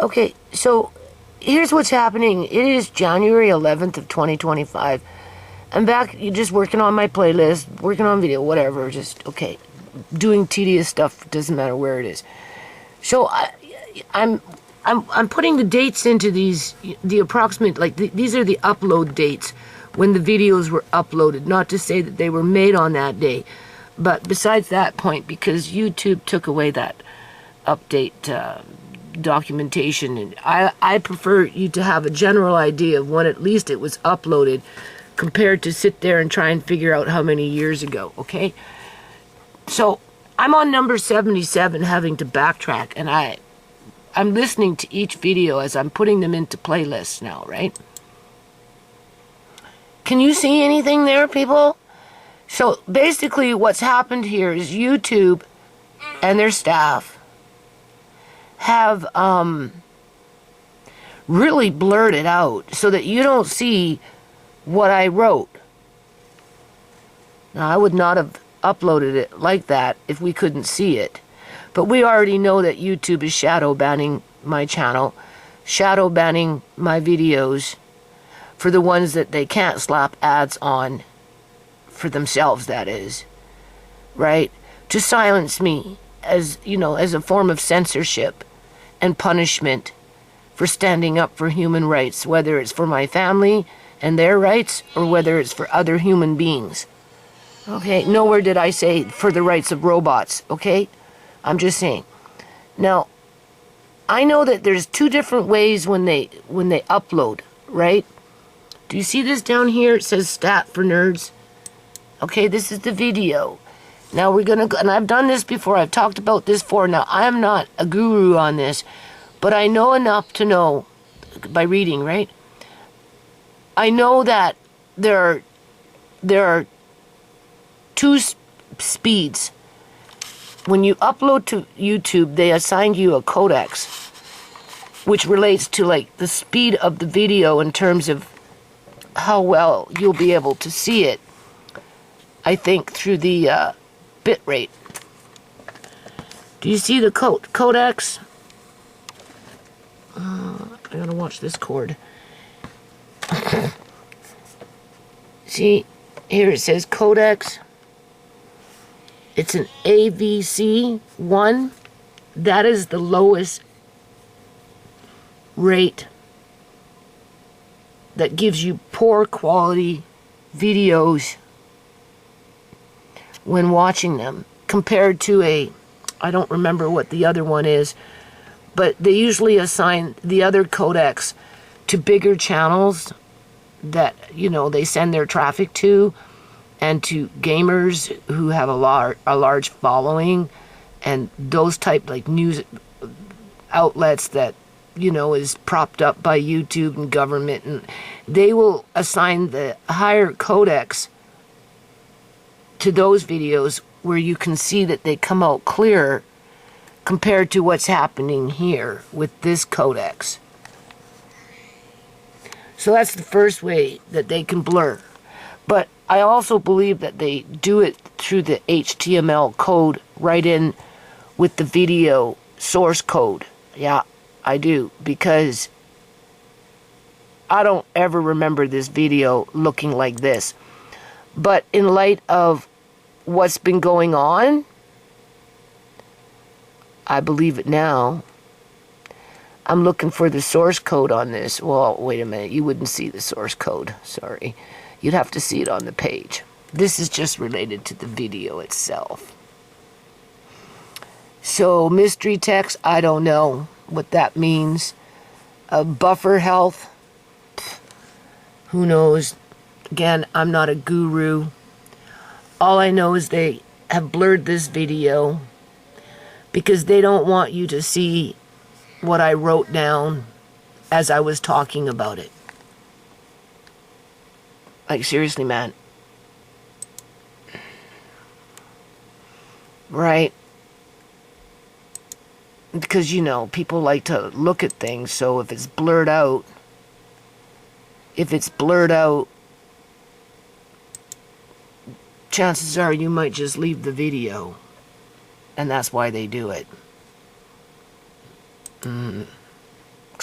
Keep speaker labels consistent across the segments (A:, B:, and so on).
A: Okay, so here's what's happening. It is January 11th of 2025. I'm back just working on my playlist, working on video, whatever, just, okay, doing tedious stuff, doesn't matter where it is. So I'm putting the dates into the approximate, like these are the upload dates when the videos were uploaded, not to say that they were made on that day, but besides that point, because YouTube took away that update documentation, and I prefer you to have a general idea of when at least it was uploaded, compared to sit there and try and figure out how many years ago, okay? So I'm on number 77 having to backtrack, and I'm listening to each video as I'm putting them into playlists now, right? Can you see anything there, people? So basically what's happened here is YouTube and their staff have really blurred it out so that you don't see what I wrote. Now, I would not have uploaded it like that if we couldn't see it. But we already know that YouTube is shadow banning my channel, shadow banning my videos for the ones that they can't slap ads on for themselves, that is, right? To silence me as, you know, as a form of censorship and punishment for standing up for human rights, whether it's for my family and their rights, or whether it's for other human beings. Okay, nowhere did I say for the rights of robots, okay? I'm just saying. Now, I know that there's two different ways when they upload, right? Do you see this down here? It says stat for nerds. Okay, this is the video. Now we're gonna go, and I've done this before, I've talked about this before. Now, I'm not a guru on this, but I know enough to know, by reading, right? I know that there are two speeds. When you upload to YouTube, they assign you a codex, which relates to like the speed of the video in terms of how well you'll be able to see it. I think through the bit rate. Do you see the codex? I gotta watch this cord. See, here it says codex. It's an AVC1. That is the lowest rate that gives you poor quality videos when watching them, compared to I don't remember what the other one is, but they usually assign the other codecs to bigger channels that, you know, they send their traffic to, and to gamers who have a large following, and those type, like, news outlets that, you know, is propped up by YouTube and government, and they will assign the higher codecs to those videos where you can see that they come out clearer compared to what's happening here with this codex. So that's the first way that they can blur. But I also believe that they do it through the HTML code right in with the video source code. Yeah, I do, because I don't ever remember this video looking like this. But in light of what's been going on, I believe it now. I'm looking for the source code on this. Well, wait a minute. You wouldn't see the source code. Sorry. You'd have to see it on the page. This is just related to the video itself. So, mystery text, I don't know what that means. Buffer health, who knows? Again, I'm not a guru. All I know is they have blurred this video because they don't want you to see what I wrote down as I was talking about it. Like, seriously, man. Right? Because, you know, people like to look at things, so if it's blurred out, chances are you might just leave the video. And that's why they do it.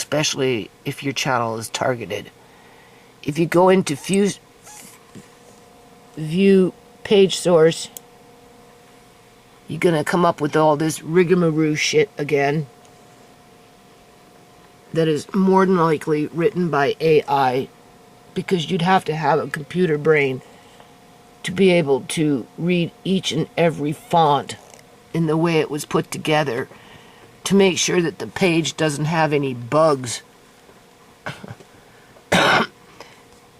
A: especially if your channel is targeted. If you go into view page source, you're gonna come up with all this rigmarole shit again that is more than likely written by AI, because you'd have to have a computer brain to be able to read each and every font in the way it was put together to make sure that the page doesn't have any bugs.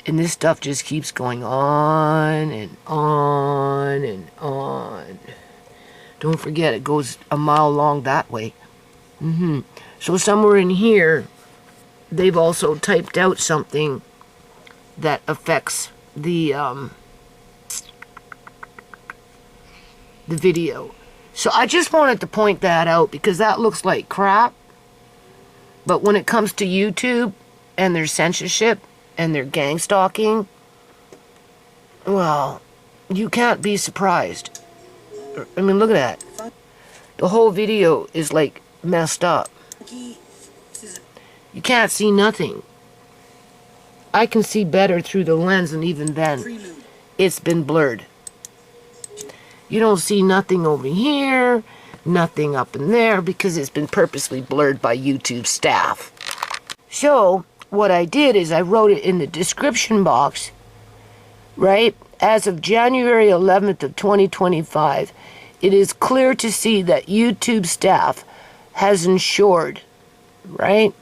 A: And this stuff just keeps going on and on and on. Don't forget, it goes a mile long that way. So somewhere in here, they've also typed out something that affects the video. So I just wanted to point that out because that looks like crap. But when it comes to YouTube and their censorship and their gang stalking, well, you can't be surprised. I mean, look at that. The whole video is like messed up. You can't see nothing. I can see better through the lens, and even then, it's been blurred. You don't see nothing over here, nothing up in there, because it's been purposely blurred by YouTube staff. So, what I did is I wrote it in the description box, right? As of January 11th of 2025, it is clear to see that YouTube staff has ensured, right,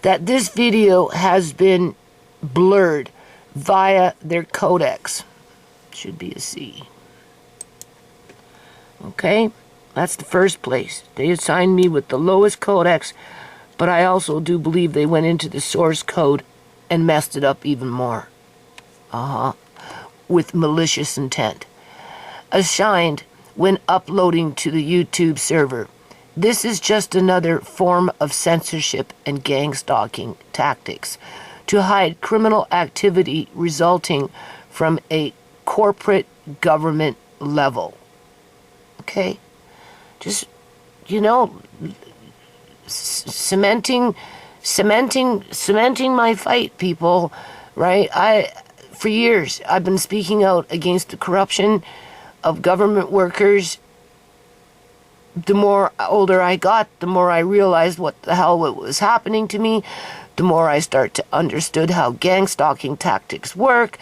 A: that this video has been blurred via their codecs. Should be a C. Okay, that's the first place. They assigned me with the lowest codecs, but I also do believe they went into the source code and messed it up even more. With malicious intent. Assigned when uploading to the YouTube server. This is just another form of censorship and gang stalking tactics to hide criminal activity resulting from a corporate government level. Okay? Just, you know, cementing my fight, people, right? For years, I've been speaking out against the corruption of government workers. The more older I got, the more I realized what the hell was happening to me. The more I start to understood how gang stalking tactics work,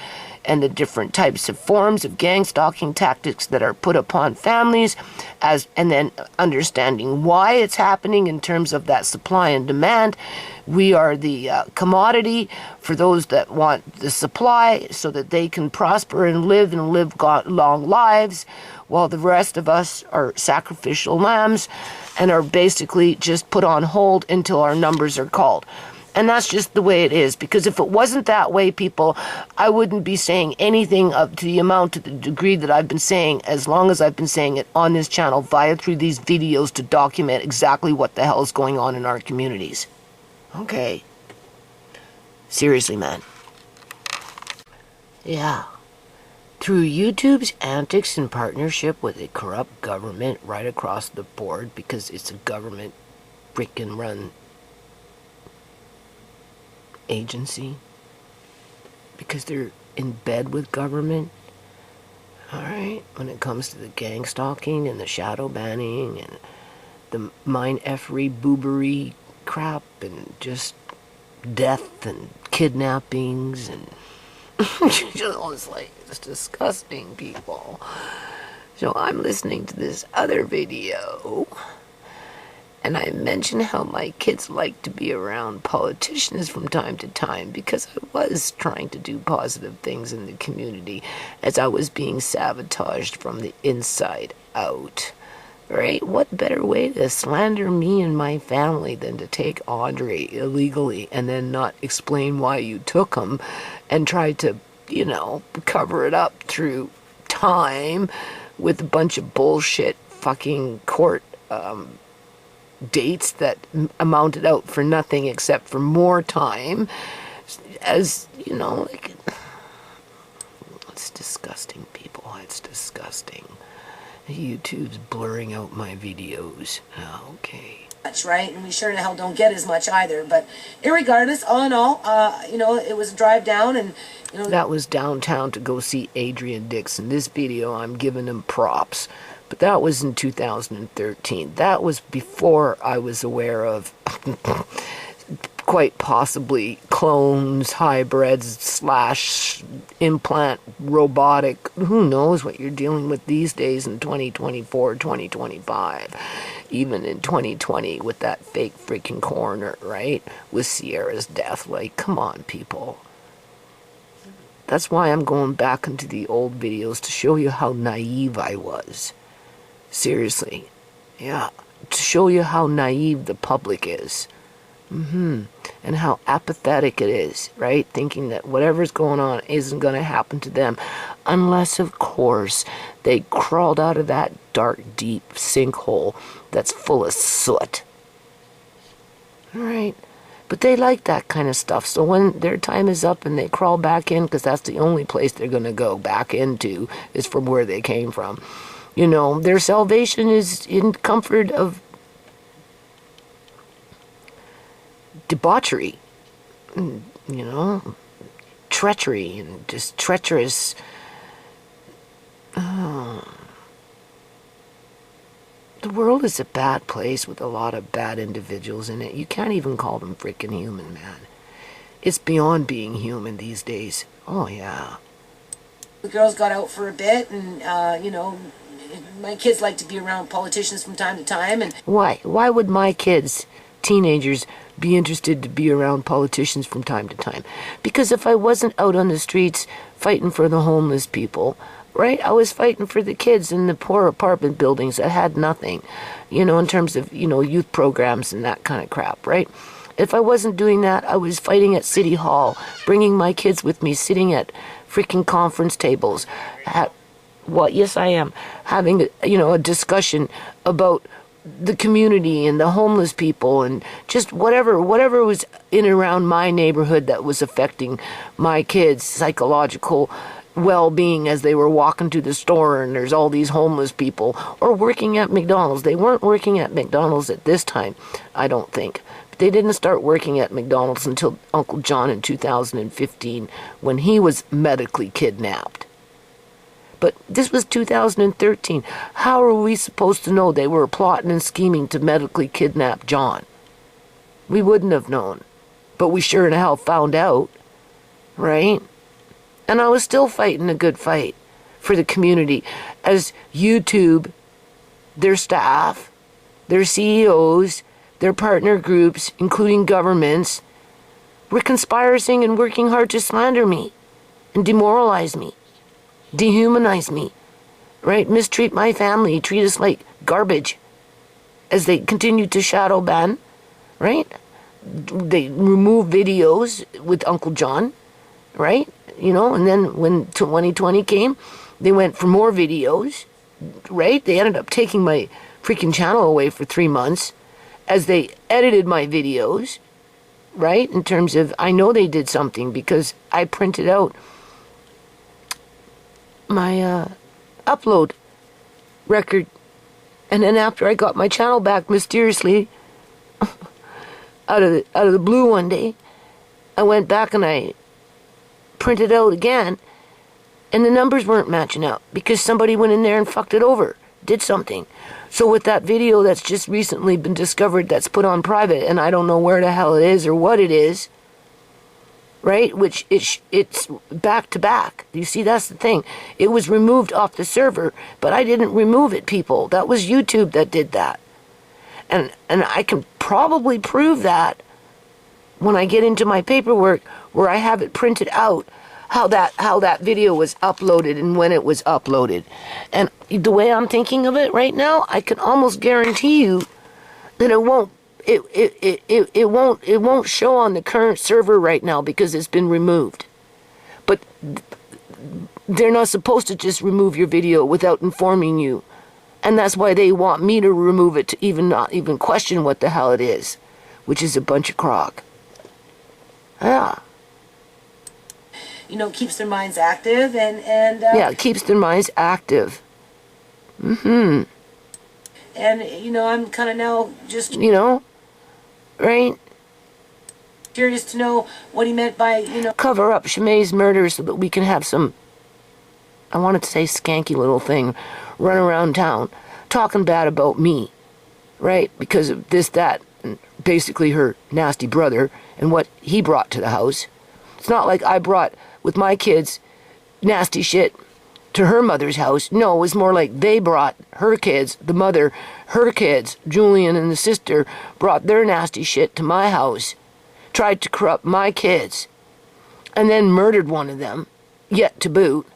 A: and the different types of forms of gang stalking tactics that are put upon families, and then understanding why it's happening in terms of that supply and demand. We are the commodity for those that want the supply so that they can prosper and live long lives, while the rest of us are sacrificial lambs and are basically just put on hold until our numbers are called. And that's just the way it is, because if it wasn't that way, people, I wouldn't be saying anything up to the amount, to the degree that I've been saying, as long as I've been saying it on this channel, through these videos to document exactly what the hell is going on in our communities. Okay. Seriously, man. Yeah. Through YouTube's antics in partnership with a corrupt government right across the board, because it's a government freaking run agency, because they're in bed with government, all right, when it comes to the gang stalking and the shadow banning and the mine-effery boobery crap and just death and kidnappings and it's disgusting, people. So I'm listening to this other video, and I mentioned how my kids like to be around politicians from time to time, because I was trying to do positive things in the community as I was being sabotaged from the inside out. Right? What better way to slander me and my family than to take Andre illegally and then not explain why you took him and try to, you know, cover it up through time with a bunch of bullshit fucking court dates that amounted out for nothing except for more time. As, you know, like, it's disgusting, people. It's disgusting. YouTube's blurring out my videos. Okay.
B: Right, and we sure the hell don't get as much either. But irregardless, all in all, you know, it was a drive down, and you know,
A: that was downtown to go see Adrian Dixon. This video, I'm giving him props, but that was in 2013. That was before I was aware of quite possibly clones, hybrids, / implant, robotic. Who knows what you're dealing with these days in 2024, 2025. Even in 2020 with that fake freaking coroner, right? With Sierra's death. Like, come on, people. That's why I'm going back into the old videos to show you how naive I was. Seriously. Yeah. To show you how naive the public is. And how apathetic it is, right? Thinking that whatever's going on isn't going to happen to them. Unless, of course, they crawled out of that dark, deep sinkhole that's full of soot. Right? But they like that kind of stuff. So when their time is up and they crawl back in, because that's the only place they're going to go back into, is from where they came from. You know, their salvation is in comfort of debauchery, you know, treachery, and just treacherous. The world is a bad place with a lot of bad individuals in it. You can't even call them freaking human, man. It's beyond being human these days. Oh, yeah.
B: The girls got out for a bit, and, you know, my kids like to be around politicians from time to time. And
A: why? Why would my kids, teenagers, be interested to be around politicians from time to time? Because if I wasn't out on the streets fighting for the homeless people, right, I was fighting for the kids in the poor apartment buildings that had nothing, you know, in terms of, you know, youth programs and that kind of crap, right? If I wasn't doing that, I was fighting at City Hall, bringing my kids with me, sitting at freaking conference tables. Yes, I am having, you know, a discussion about the community and the homeless people and just whatever was in and around my neighborhood that was affecting my kids' psychological well-being as they were walking to the store and there's all these homeless people, or working at McDonald's. They weren't working at McDonald's at this time, I don't think. But they didn't start working at McDonald's until Uncle John in 2015 when he was medically kidnapped. But this was 2013. How are we supposed to know they were plotting and scheming to medically kidnap John? We wouldn't have known. But we sure in hell found out. Right? And I was still fighting a good fight for the community as YouTube, their staff, their CEOs, their partner groups, including governments, were conspiring and working hard to slander me and demoralize me. Dehumanize me, right? Mistreat my family, treat us like garbage as they continue to shadow ban, right? They remove videos with Uncle John, right? You know, and then when 2020 came, they went for more videos, right? They ended up taking my freaking channel away for 3 months as they edited my videos, right? In terms of, I know they did something because I printed out my upload record, and then after I got my channel back mysteriously out of the blue one day, I went back and I printed out again, and the numbers weren't matching up because somebody went in there and fucked it over, did something. So with that video that's just recently been discovered that's put on private, and I don't know where the hell it is or what it is, right? Which it's back to back. You see, that's the thing. It was removed off the server, but I didn't remove it, people. That was YouTube that did that. And I can probably prove that when I get into my paperwork where I have it printed out how that video was uploaded and when it was uploaded. And the way I'm thinking of it right now, I can almost guarantee you that it won't show on the current server right now because it's been removed. But they're not supposed to just remove your video without informing you. And that's why they want me to remove it, to not even question what the hell it is, which is a bunch of crock. Yeah.
B: You know, keeps their minds active and
A: yeah, it keeps their minds active. Mm-hmm.
B: And, you know, I'm kind of now just,
A: You know, right?
B: curious to know what he meant by, you know,
A: Cover up Shimei's murder so that we can have some, I wanted to say skanky little thing, run around town talking bad about me, right? Because of this, that, and basically her nasty brother and what he brought to the house. It's not like I brought, with my kids, nasty shit to her mother's house. No, it was more like they brought her kids, the mother, her kids, Julian and the sister, brought their nasty shit to my house, tried to corrupt my kids, and then murdered one of them, yet to boot.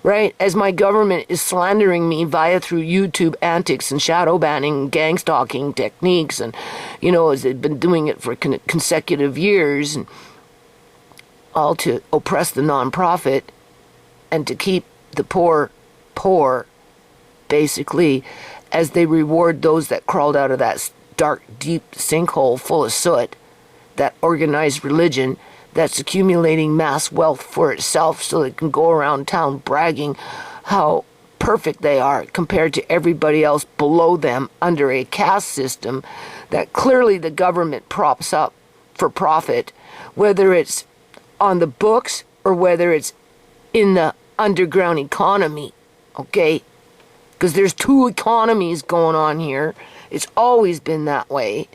A: Right? As my government is slandering me through YouTube antics and shadow banning, gang stalking techniques, and, you know, as they've been doing it for consecutive years, and all to oppress the nonprofit and to keep the poor, basically, as they reward those that crawled out of that dark, deep sinkhole full of soot, that organized religion that's accumulating mass wealth for itself so it can go around town bragging how perfect they are compared to everybody else below them under a caste system that clearly the government props up for profit, whether it's on the books or whether it's in the underground economy, okay? Because there's two economies going on here. It's always been that way.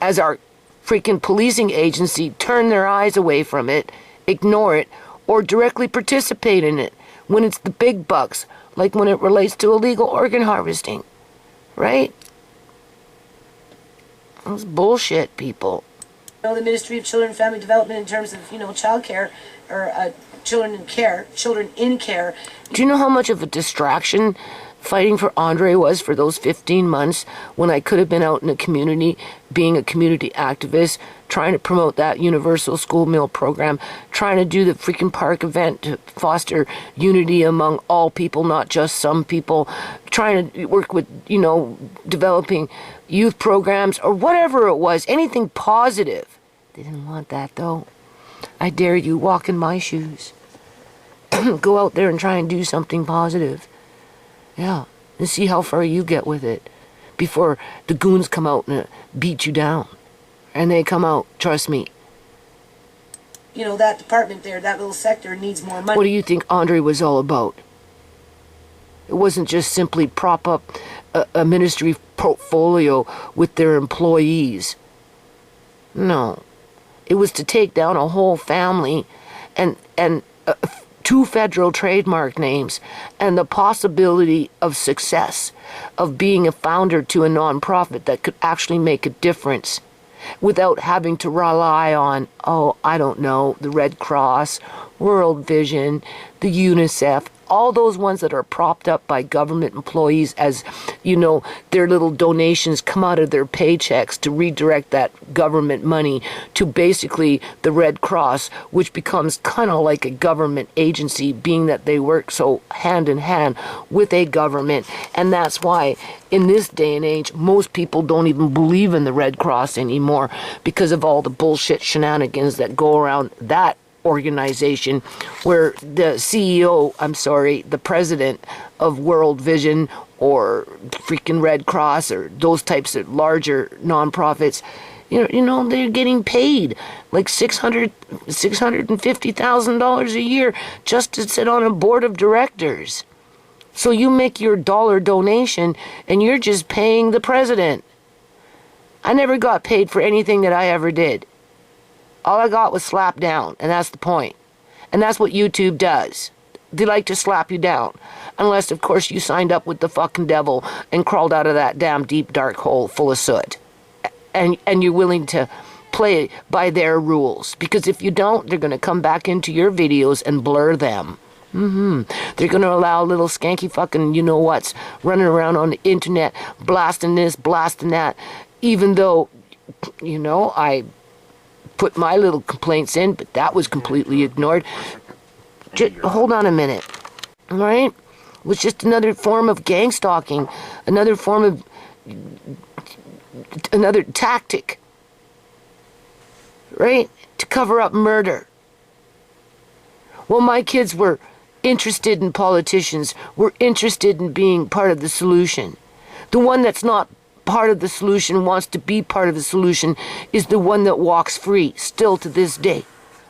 A: As our freaking policing agency turn their eyes away from it, ignore it, or directly participate in it when it's the big bucks, like when it relates to illegal organ harvesting, right? That's bullshit, people.
B: you know, the Ministry of Children and Family Development in terms of, you know, child care or children in care.
A: Do you know how much of a distraction fighting for Andre was for those 15 months when I could have been out in the community, being a community activist, trying to promote that universal school meal program, trying to do the freaking park event to foster unity among all people, not just some people, trying to work with, you know, developing youth programs or whatever it was, anything positive. They didn't want that, though. I dare you, walk in my shoes. Go out there and try and do something positive. Yeah, and see how far you get with it before the goons come out and beat you down. And they come out, trust me.
B: You know, that department there, that little sector needs more money.
A: What do you think Andre was all about? It wasn't just simply prop up a ministry portfolio with their employees. No. It was to take down a whole family and 2 federal trademark names and the possibility of success, of being a founder to a nonprofit that could actually make a difference without having to rely on, oh, I don't know, the Red Cross, World Vision, the UNICEF, all those ones that are propped up by government employees as, you know, their little donations come out of their paychecks to redirect that government money to basically the Red Cross, which becomes kind of like a government agency, being that they work so hand in hand with a government. And that's why in this day and age, most people don't even believe in the Red Cross anymore because of all the bullshit shenanigans that go around that organization, where the the president of World Vision or freaking Red Cross or those types of larger nonprofits, you know, they're getting paid like $650,000 a year just to sit on a board of directors. So you make your dollar donation and you're just paying the president. I never got paid for anything that I ever did. All I got was slapped down, and that's the point. And that's what YouTube does. They like to slap you down. Unless, of course, you signed up with the fucking devil and crawled out of that damn deep, dark hole full of soot. And you're willing to play by their rules. Because if you don't, they're going to come back into your videos and blur them. They're going to allow little skanky fucking you-know-whats running around on the internet, blasting this, blasting that. Even though, you know, I put my little complaints in, but that was completely ignored. Hold on a minute. All right? It was just another form of gang stalking, another form of, another tactic, right? To cover up murder. Well, my kids were interested in politicians. We're interested in being part of the solution. The one that's not part of the solution, wants to be part of the solution, is the one that walks free, still to this day.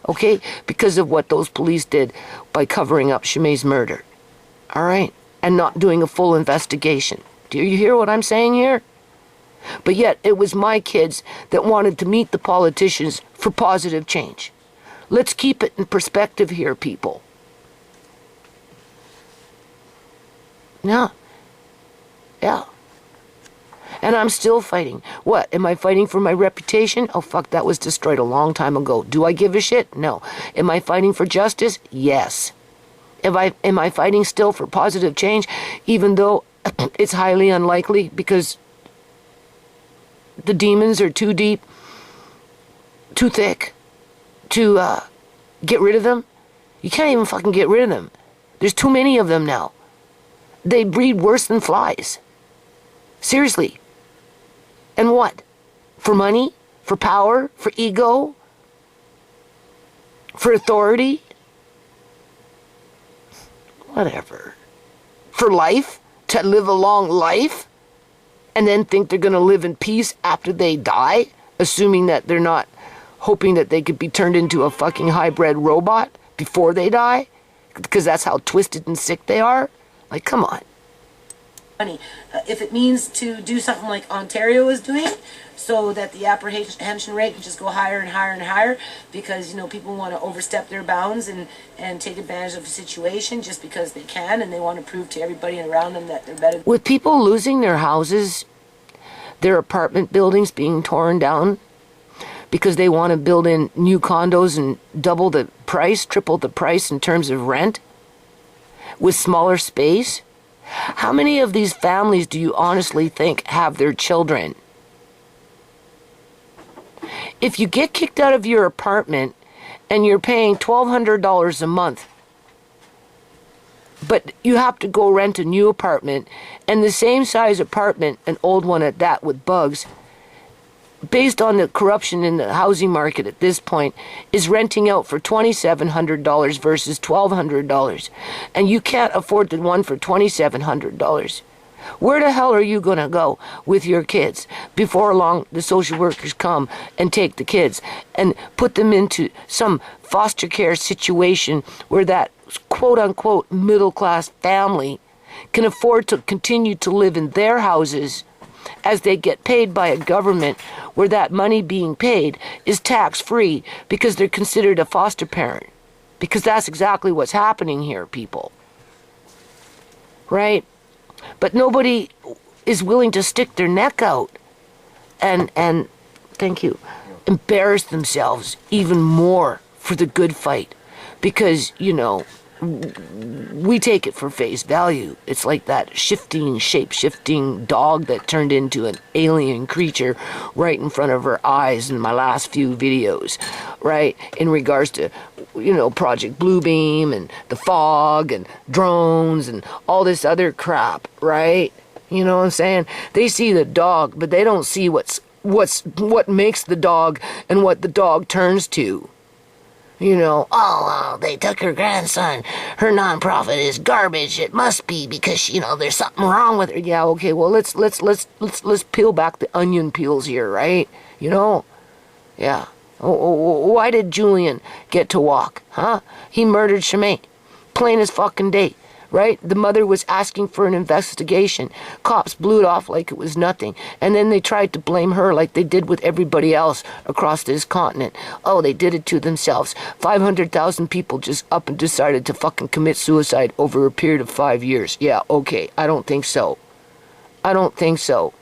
A: Okay? Because of what those police did by covering up Shimei's murder. All right? And not doing a full investigation. Do you hear what I'm saying here? But yet, it was my kids that wanted to meet the politicians for positive change. Let's keep it in perspective here, people. Yeah. Yeah. And I'm still fighting. What? Am I fighting for my reputation? Oh, fuck, that was destroyed a long time ago. Do I give a shit? No. Am I fighting for justice? Yes. Am I fighting still for positive change, even though it's highly unlikely because the demons are too deep, too thick to get rid of them? You can't even fucking get rid of them. There's too many of them now. They breed worse than flies. Seriously. And what? For money? For power? For ego? For authority? Whatever. For life? To live a long life? And then think they're going to live in peace after they die? Assuming that they're not hoping that they could be turned into a fucking hybrid robot before they die? Because that's how twisted and sick they are? Like, come on.
B: If it means to do something like Ontario is doing, so that the apprehension rate can just go higher and higher and higher, because, you know, people want to overstep their bounds and take advantage of a situation just because they can, and they want to prove to everybody around them that they're better.
A: With people losing their houses, their apartment buildings being torn down, because they want to build in new condos and double the price, triple the price in terms of rent, with smaller space. How many of these families do you honestly think have their children? If you get kicked out of your apartment and you're paying $1,200 a month, but you have to go rent a new apartment, and the same size apartment, an old one at that with bugs, based on the corruption in the housing market at this point, is renting out for $2,700 versus $1,200. And you can't afford the one for $2,700. Where the hell are you going to go with your kids? Before long, the social workers come and take the kids and put them into some foster care situation where that quote-unquote middle-class family can afford to continue to live in their houses as they get paid by a government where that money being paid is tax-free because they're considered a foster parent. Because that's exactly what's happening here, people. Right? But nobody is willing to stick their neck out and thank you, embarrass themselves even more for the good fight. Because, you know, we take it for face value. It's like that shape-shifting dog that turned into an alien creature right in front of our eyes in my last few videos, right? In regards to, you know, Project Bluebeam and the fog and drones and all this other crap, right? You know what I'm saying? They see the dog, but they don't see what makes the dog and what the dog turns to. You know, they took her grandson. Her nonprofit is garbage. It must be because, you know, there's something wrong with her. Yeah, okay, well, let's peel back the onion peels here, right? You know? Yeah. Why did Julian get to walk, huh? He murdered Shimei. Plain as fucking day, right? The mother was asking for an investigation. Cops blew it off like it was nothing. And then they tried to blame her like they did with everybody else across this continent. Oh, they did it to themselves. 500,000 people just up and decided to fucking commit suicide over a period of 5 years. Yeah, okay, I don't think so. I don't think so.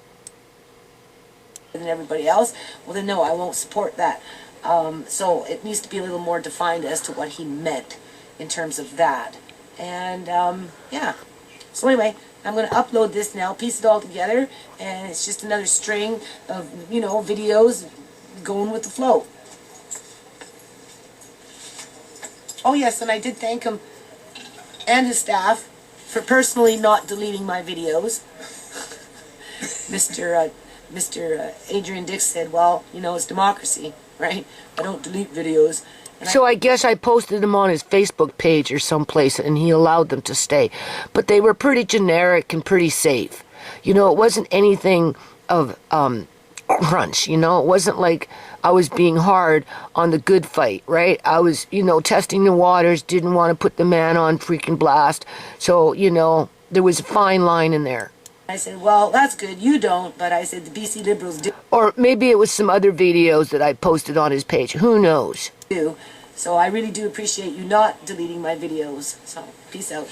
B: Than everybody else, well then no, I won't support that. So it needs to be a little more defined as to what he meant in terms of that. And yeah, so anyway, I'm going to upload this now, piece it all together, and it's just another string of, you know, videos going with the flow. Oh yes, and I did thank him and his staff for personally not deleting my videos. Mr. Adrian Dix said, well, you know, it's democracy, right? I don't delete videos.
A: So I guess I posted them on his Facebook page or someplace, and he allowed them to stay. But they were pretty generic and pretty safe. You know, it wasn't anything of crunch, you know? It wasn't like I was being hard on the good fight, right? I was, you know, testing the waters, didn't want to put the man on freaking blast. So, you know, there was a fine line in there.
B: I said, well, that's good. You don't, but I said the BC Liberals do.
A: Or maybe it was some other videos that I posted on his page. Who knows?
B: So I really do appreciate you not deleting my videos. So, peace out.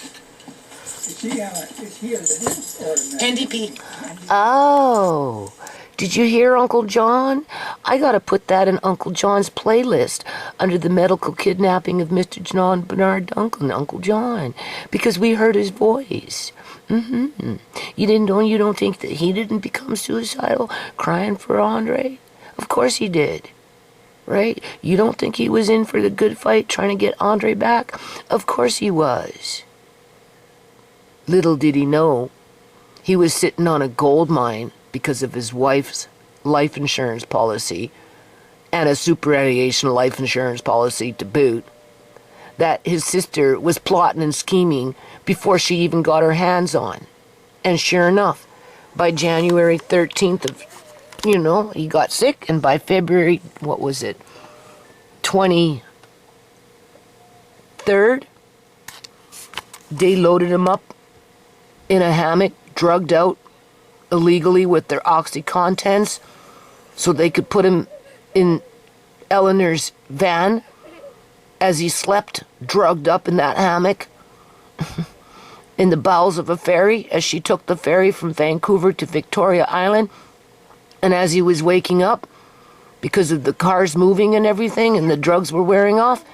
B: NDP.
A: Oh, did you hear Uncle John? I gotta put that in Uncle John's playlist under the medical kidnapping of Mr. John Bernard Duncan, Uncle John, because we heard his voice. You don't think that he didn't become suicidal crying for Andre? Of course he did. Right? You don't think he was in for the good fight trying to get Andre back? Of course he was. Little did he know, he was sitting on a gold mine because of his wife's life insurance policy and a superannuation life insurance policy to boot, that his sister was plotting and scheming before she even got her hands on. And sure enough, by January 13th of, you know, he got sick, and by February, what was it, 23rd, they loaded him up in a hammock, drugged out illegally with their OxyContins, so they could put him in Eleanor's van as he slept, drugged up in that hammock in the bowels of a ferry as she took the ferry from Vancouver to Victoria Island. And as he was waking up, because of the cars moving and everything and the drugs were wearing off,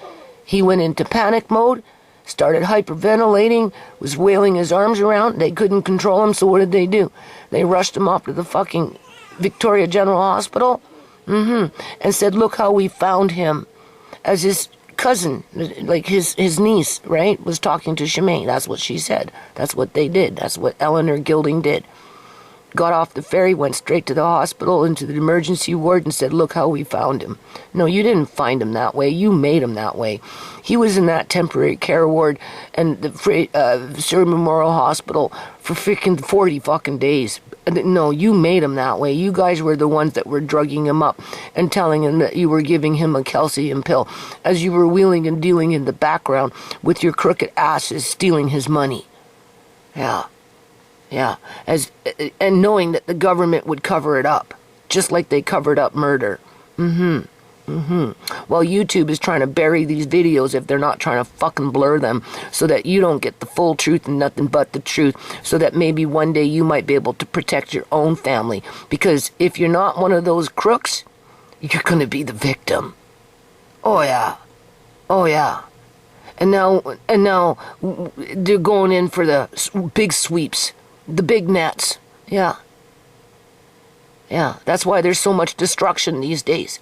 A: he went into panic mode, started hyperventilating, was wailing his arms around. They couldn't control him, so what did they do? They rushed him off to the fucking Victoria General Hospital, and said, look how we found him. As his cousin, like his niece, right, was talking to Shemaine. That's what she said. That's what they did. That's what Eleanor Gilding did. Got off the ferry, went straight to the hospital, into the emergency ward, and said, look how we found him. No, you didn't find him that way. You made him that way. He was in that temporary care ward and the Surrey Memorial Hospital for freaking 40 fucking days. No, you made him that way. You guys were the ones that were drugging him up and telling him that you were giving him a calcium pill as you were wheeling and dealing in the background with your crooked asses stealing his money. Yeah. And knowing that the government would cover it up, just like they covered up murder. Well, YouTube is trying to bury these videos if they're not trying to fucking blur them so that you don't get the full truth and nothing but the truth, so that maybe one day you might be able to protect your own family. Because if you're not one of those crooks, you're going to be the victim. Oh yeah. And now they're going in for the big sweeps, the big nets. Yeah, that's why there's so much destruction these days.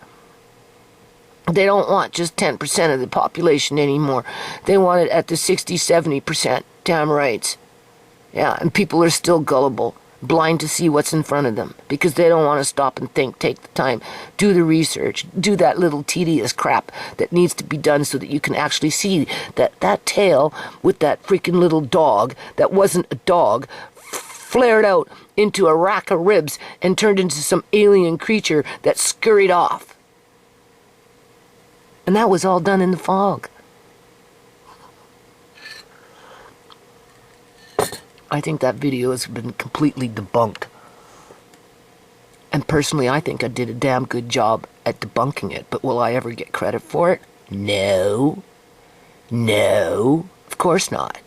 A: They don't want just 10% of the population anymore. They want it at the 60-70%. Damn rights. Yeah, and people are still gullible, blind to see what's in front of them, because they don't want to stop and think, take the time, do the research, do that little tedious crap that needs to be done so that you can actually see that tail with that freaking little dog that wasn't a dog flared out into a rack of ribs and turned into some alien creature that scurried off. And that was all done in the fog. I think that video has been completely debunked. And personally, I think I did a damn good job at debunking it. But will I ever get credit for it? No. Of course not.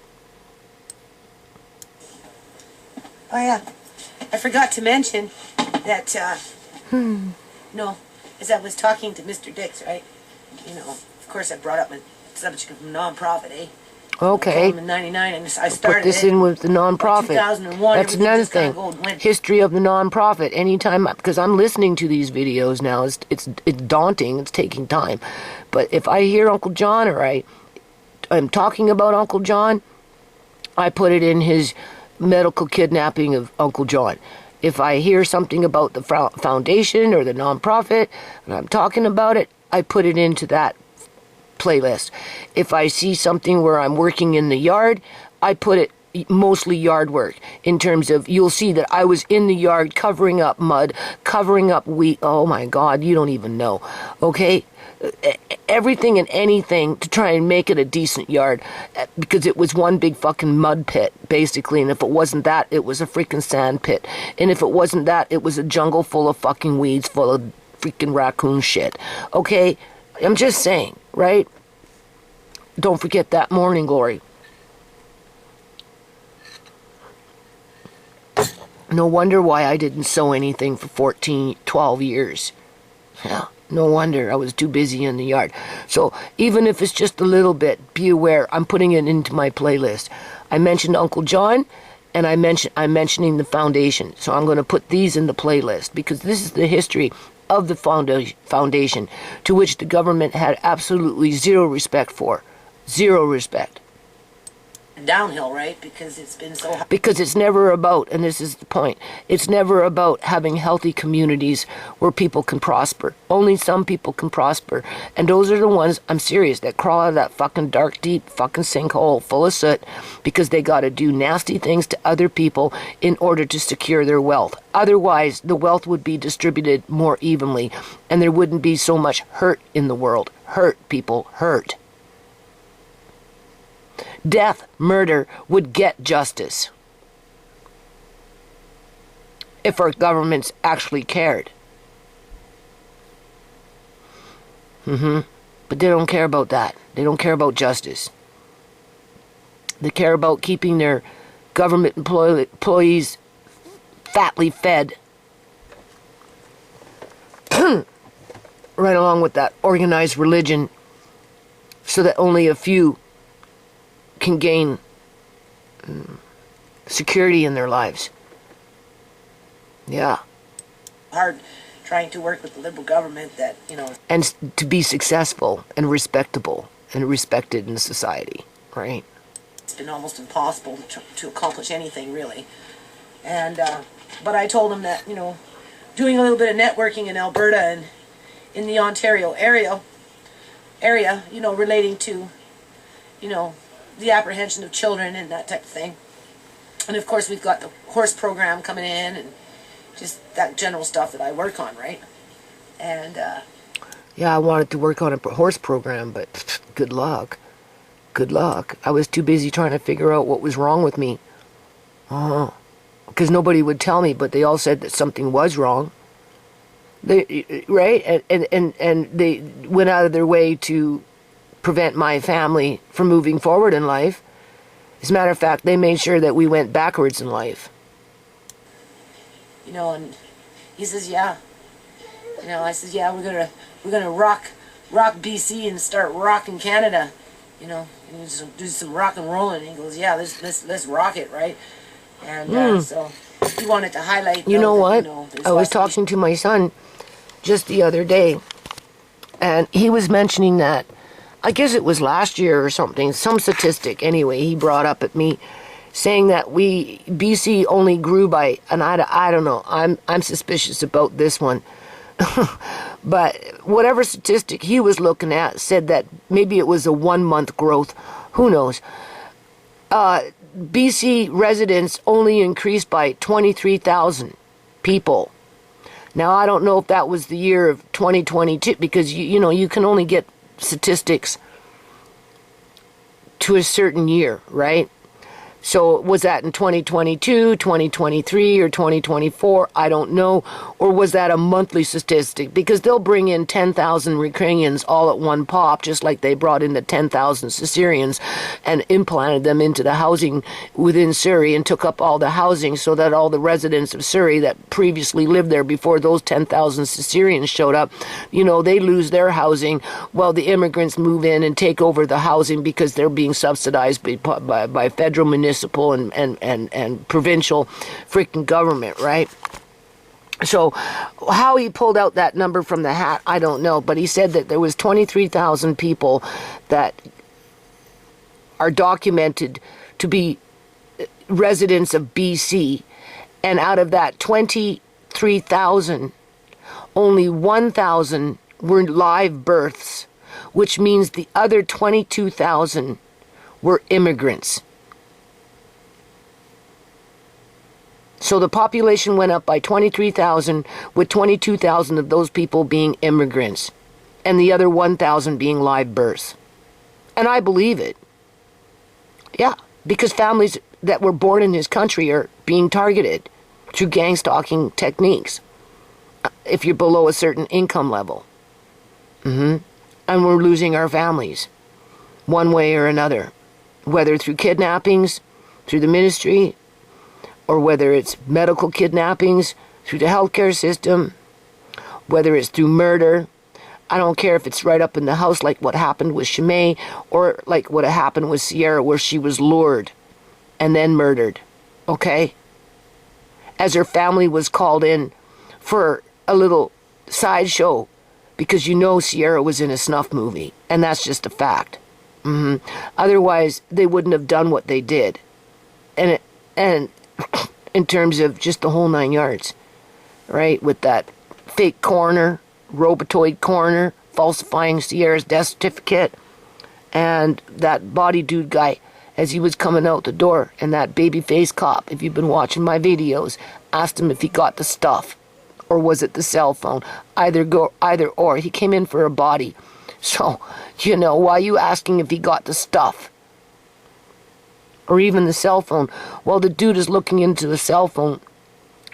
B: Oh yeah, I forgot to mention that, no, as I was talking to Mr. Dix, right? You know, of course I brought up a subject of non-profit, eh?
A: Okay.
B: In '99, and I started
A: put this in with the non-profit.
B: 2001.
A: That's another thing. History of the non-profit. Anytime, because I'm listening to these videos now, it's daunting. It's taking time. But if I hear Uncle John, or I'm talking about Uncle John, I put it in his medical kidnapping of Uncle John. If I hear something about the foundation or the non-profit, and I'm talking about it, I put it into that playlist. If I see something where I'm working in the yard, I put it mostly yard work, in terms of, you'll see that I was in the yard covering up mud, covering up wheat. Oh my God, you don't even know. Okay? Everything and anything to try and make it a decent yard, because it was one big fucking mud pit, basically. And if it wasn't that, it was a freaking sand pit. And if it wasn't that, it was a jungle full of fucking weeds, full of freaking raccoon shit. Okay? I'm just saying, right? Don't forget that morning glory. No wonder why I didn't sow anything for 12 years. Yeah, no wonder. I was too busy in the yard. So even if it's just a little bit, be aware, I'm putting it into my playlist. I mentioned Uncle John, and I'm mentioning the foundation. So I'm going to put these in the playlist, because this is the history of the foundation, to which the government had absolutely zero respect for. Zero respect.
B: Downhill, right? Because it's been so hard.
A: Because it's never about, and this is the point, it's never about having healthy communities where people can prosper. Only some people can prosper. And those are the ones, I'm serious, that crawl out of that fucking dark, deep fucking sinkhole full of soot, because they got to do nasty things to other people in order to secure their wealth. Otherwise, the wealth would be distributed more evenly, and there wouldn't be so much hurt in the world. Hurt, people, hurt. Death, murder would get justice if our governments actually cared. But they don't care about that. They don't care about justice. They care about keeping their government employees fatly fed. Right along with that organized religion, so that only a few can gain security in their lives. Yeah.
B: Hard trying to work with the liberal government that,
A: and to be successful and respectable and respected in society, right?
B: It's been almost impossible to accomplish anything, really. And but I told him that, doing a little bit of networking in Alberta and in the Ontario area, relating to, the apprehension of children and that type of thing. And of course we've got the horse program coming in and just that general stuff that I work on, right? And
A: yeah, I wanted to work on a horse program, but good luck. Good luck. I was too busy trying to figure out what was wrong with me. Because nobody would tell me, but they all said that something was wrong. Right? And they went out of their way to prevent my family from moving forward in life. As a matter of fact, they made sure that we went backwards in life.
B: And he says, yeah. I says, yeah, we're gonna rock BC and start rocking Canada. And do some rock and rolling. And he goes, yeah, let's rock it, right? And so he wanted to highlight.
A: You know what? I was talking to my son just the other day, and he was mentioning that, I guess it was last year or something, some statistic anyway, he brought up at me, saying that BC only grew by, and I don't know, I'm suspicious about this one, but whatever statistic he was looking at said that maybe it was a 1 month growth, who knows. BC residents only increased by 23,000 people. Now, I don't know if that was the year of 2022, because you can only get statistics to a certain year, right? So was that in 2022, 2023, or 2024? I don't know. Or was that a monthly statistic? Because they'll bring in 10,000 Ukrainians all at one pop, just like they brought in the 10,000 Syrians and implanted them into the housing within Surrey and took up all the housing, so that all the residents of Surrey that previously lived there before those 10,000 Syrians showed up, they lose their housing while the immigrants move in and take over the housing, because they're being subsidized by federal, municipal, and provincial freaking government, right? So how he pulled out that number from the hat, I don't know, but he said that there was 23,000 people that are documented to be residents of BC, and out of that 23,000, only 1,000 were live births, which means the other 22,000 were immigrants. So the population went up by 23,000, with 22,000 of those people being immigrants, and the other 1,000 being live births. And I believe it. Yeah, because families that were born in this country are being targeted through gang stalking techniques if you're below a certain income level. And we're losing our families one way or another, whether through kidnappings, through the ministry, or whether it's medical kidnappings through the healthcare system, whether it's through murder. I don't care if it's right up in the house like what happened with Shimei, or like what happened with Sierra, where she was lured and then murdered, okay? As her family was called in for a little sideshow, because you know Sierra was in a snuff movie, and that's just a fact. Otherwise, they wouldn't have done what they did. And in terms of just the whole 9 yards, right? With that fake coroner, robotoid coroner, falsifying Sierra's death certificate, and that body dude guy as he was coming out the door, and that babyface cop, if you've been watching my videos, asked him if he got the stuff, or was it the cell phone? Either or. He came in for a body. So, you know, why are you asking if he got the stuff? Or even the cell phone? Well, the dude is looking into the cell phone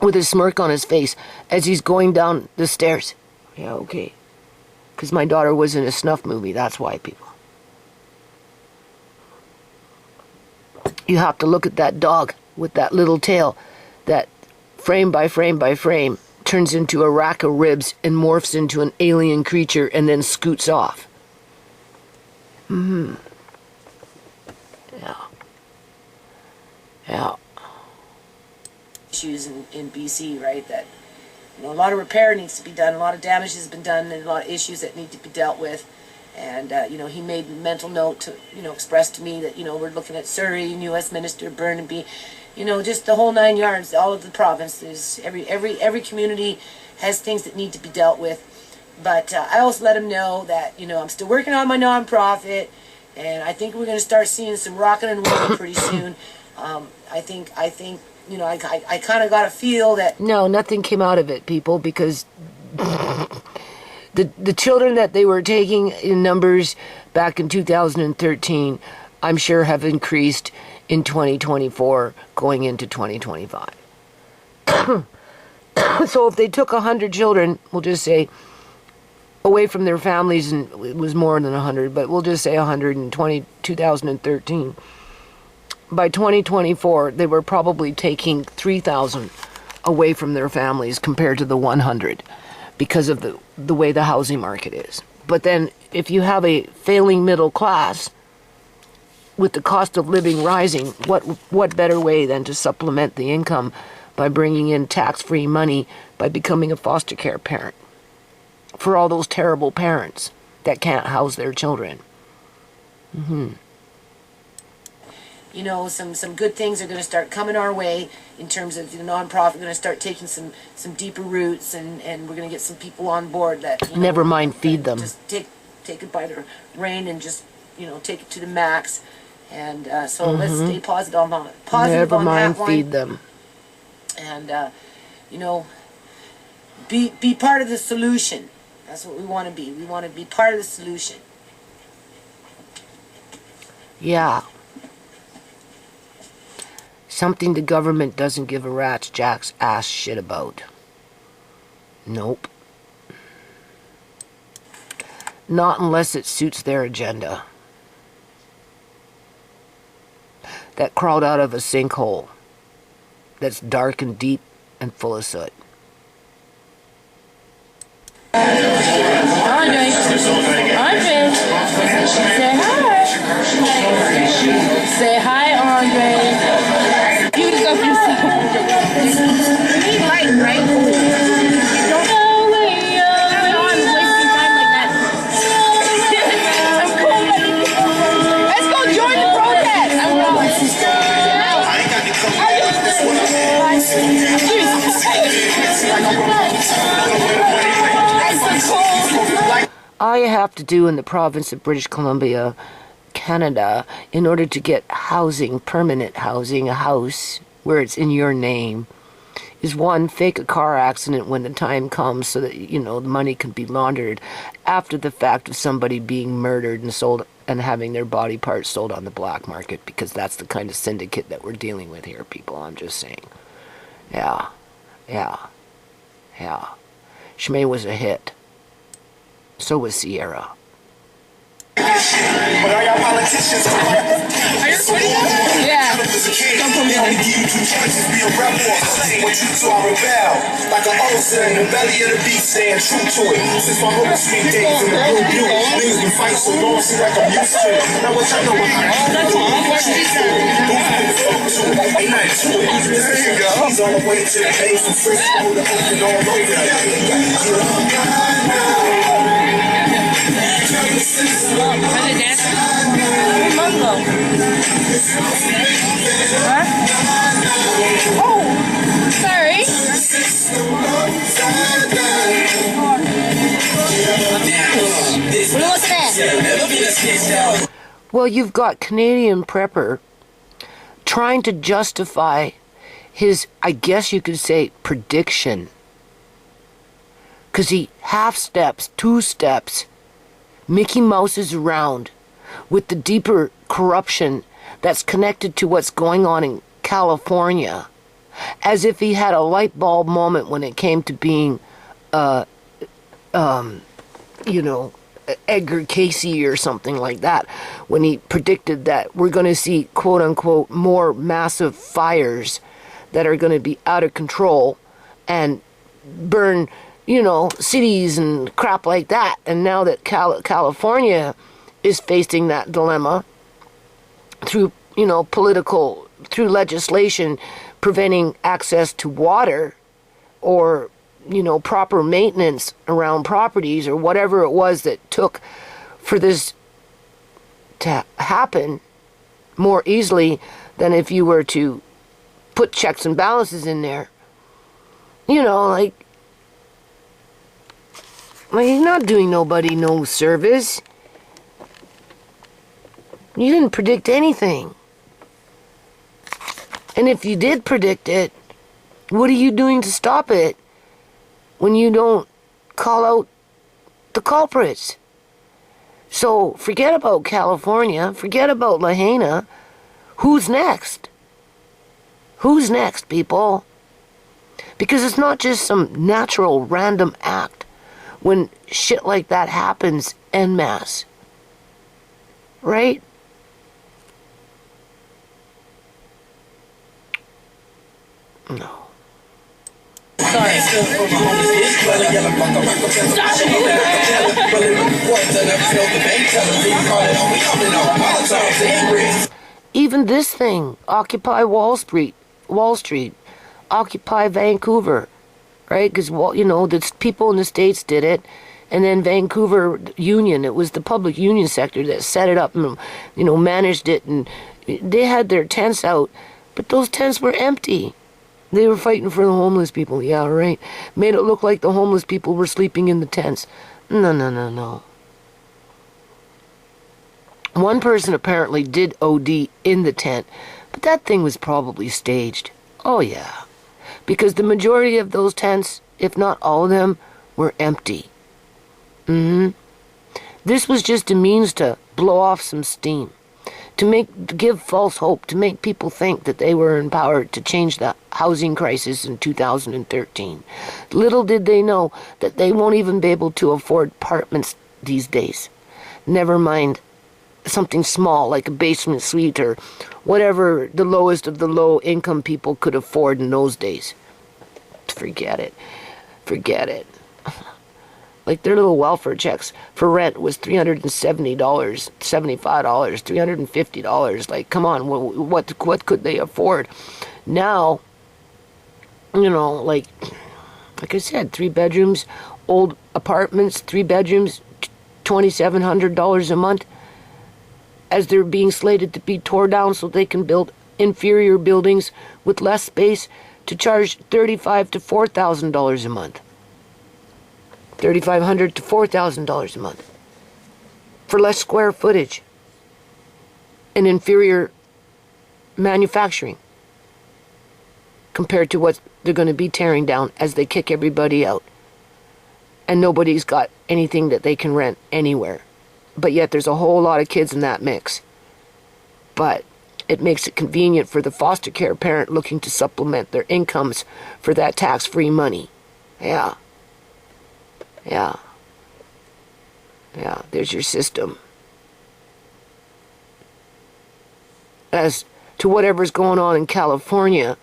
A: with a smirk on his face as he's going down the stairs. Yeah, okay. Because my daughter was in a snuff movie, that's why, people. You have to look at that dog with that little tail that frame by frame by frame turns into a rack of ribs and morphs into an alien creature and then scoots off. Yeah. Yeah.
B: Issues in BC, right? That, you know, a lot of repair needs to be done, a lot of damage has been done, and a lot of issues that need to be dealt with. And, you know, he made a mental note to, you know, express to me that, you know, we're looking at Surrey and U.S. Minister Burnaby, you know, just the whole 9 yards, all of the provinces, every community has things that need to be dealt with. But I also let him know that, you know, I'm still working on my nonprofit, and I think we're going to start seeing some rocking and rolling pretty soon. I think, you know, I kind of got a feel that...
A: No, nothing came out of it, people, because the children that they were taking in numbers back in 2013, I'm sure have increased in 2024 going into 2025. So if they took 100 children, we'll just say, away from their families, and it was more than 100, but we'll just say 100 in 2013. By 2024, they were probably taking 3,000 away from their families compared to the 100 because of the way the housing market is. But then if you have a failing middle class, with the cost of living rising, what better way than to supplement the income by bringing in tax-free money by becoming a foster care parent for all those terrible parents that can't house their children.
B: You know, some good things are going to start coming our way in terms of the nonprofit. We're going to start taking some deeper roots, and we're going to get some people on board that, you know,
A: never mind feed them.
B: Just take it by the rein and just, you know, take it to the max. And so let's stay positive on that.
A: Never mind feed them.
B: And you know, be part of the solution. That's what we want to be. We want to be part of the solution.
A: Yeah. Something the government doesn't give a rat's jack's ass shit about. Nope. Not unless it suits their agenda. That crawled out of a sinkhole that's dark and deep and full of soot.
C: Andre, say hi. Say hi, Andre. You just go for you need light, right? Don't go away. I'm wasting time like that. I'm cool. Let's go join the protest. I'm wrong. Jesus.
A: I have to do in the province of British Columbia, Canada, in order to get housing, permanent housing, a house where it's in your name, is one, fake a car accident when the time comes so that, the money can be laundered after the fact of somebody being murdered and sold and having their body parts sold on the black market, because that's the kind of syndicate that we're dealing with here, people. I'm just saying. Yeah. Shmay was a hit. So was Sierra.
C: Are you recording that? Yeah. Don't put me on. Like an ulcer in the belly of the beast, staying true to it. Since my little sweet days in the blue blue, niggas been fighting so long, seem like I'm used to it. Now what y'all know about ain't nothing to it. There you go. He's on the way to the base and Frisco to open all over.
D: Oh, sorry. What was that?
A: Well, you've got Canadian Prepper trying to justify his, I guess you could say, prediction. Because he half steps, 2 steps, Mickey Mouses around with the deeper corruption that's connected to what's going on in California, as if he had a light bulb moment when it came to being, Edgar Casey or something like that, when he predicted that we're going to see, quote unquote, more massive fires that are going to be out of control and burn, cities and crap like that. And now that California is facing that dilemma through, through legislation preventing access to water or, proper maintenance around properties or whatever it was that took for this to happen more easily than if you were to put checks and balances in there. Like he's not doing nobody no service. You didn't predict anything. And if you did predict it, what are you doing to stop it when you don't call out the culprits? So forget about California, forget about Lahaina. Who's next? Who's next, people? Because it's not just some natural random act when shit like that happens en masse. Right? No. Even this thing, Occupy Wall Street, Occupy Vancouver, right? Because, the people in the States did it, and then Vancouver Union, it was the public union sector that set it up and, managed it, and they had their tents out, but those tents were empty. They were fighting for the homeless people, yeah, right. Made it look like the homeless people were sleeping in the tents. No. One person apparently did OD in the tent, but that thing was probably staged. Oh, yeah. Because the majority of those tents, if not all of them, were empty. This was just a means to blow off some steam. To give false hope, to make people think that they were empowered to change the housing crisis in 2013. Little did they know that they won't even be able to afford apartments these days. Never mind something small like a basement suite or whatever the lowest of the low income people could afford in those days. Forget it. Like their little welfare checks for rent was $370, $75, $350. Like, come on, what could they afford? Now, like I said, 3 bedrooms, old apartments, 3 bedrooms, $2,700 a month, as they're being slated to be torn down so they can build inferior buildings with less space to charge $35,000 to $4,000 a month. $3,500 to $4,000 a month for less square footage and inferior manufacturing compared to what they're going to be tearing down as they kick everybody out. And nobody's got anything that they can rent anywhere. But yet there's a whole lot of kids in that mix. But it makes it convenient for the foster care parent looking to supplement their incomes for that tax-free money. Yeah. Yeah. Yeah, there's your system. As to whatever's going on in California,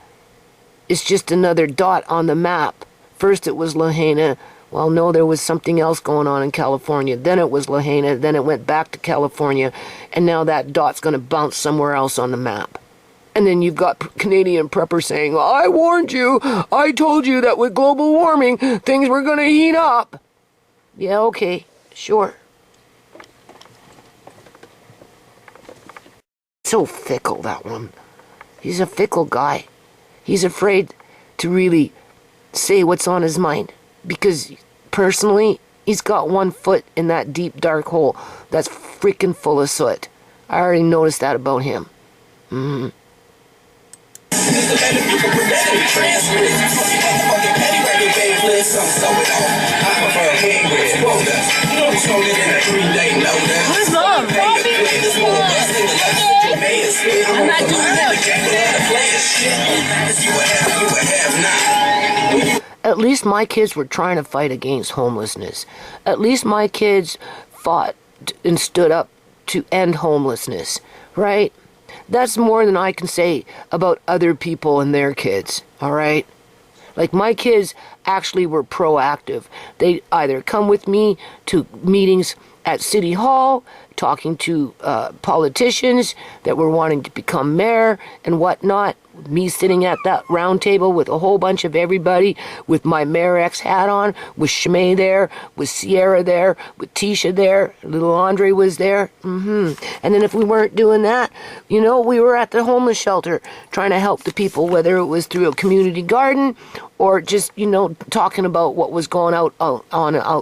A: it's just another dot on the map. First it was Lahaina. Well, no, there was something else going on in California. Then it was Lahaina. Then it went back to California. And now that dot's going to bounce somewhere else on the map. And then you've got Canadian preppers saying, well, I warned you. I told you that with global warming, things were going to heat up. Yeah, okay, sure. So fickle, that one. He's a fickle guy. He's afraid to really say what's on his mind. Because personally, he's got one foot in that deep, dark hole that's freaking full of soot. I already noticed that about him. Mm-hmm.
C: Where's Mom? I'm not doing that.
A: At least my kids were trying to fight against homelessness. At least my kids fought and stood up to end homelessness, right? That's more than I can say about other people and their kids, all right? Like, my kids actually were proactive. They either come with me to meetings at City Hall, talking to politicians that were wanting to become mayor and whatnot. Me sitting at that round table with a whole bunch of everybody, with my Mayor X hat on, with Shmay there, with Sierra there, with Tisha there, little Andre was there. And then if we weren't doing that, you know, we were at the homeless shelter trying to help the people, whether it was through a community garden or just, you know, talking about what was going out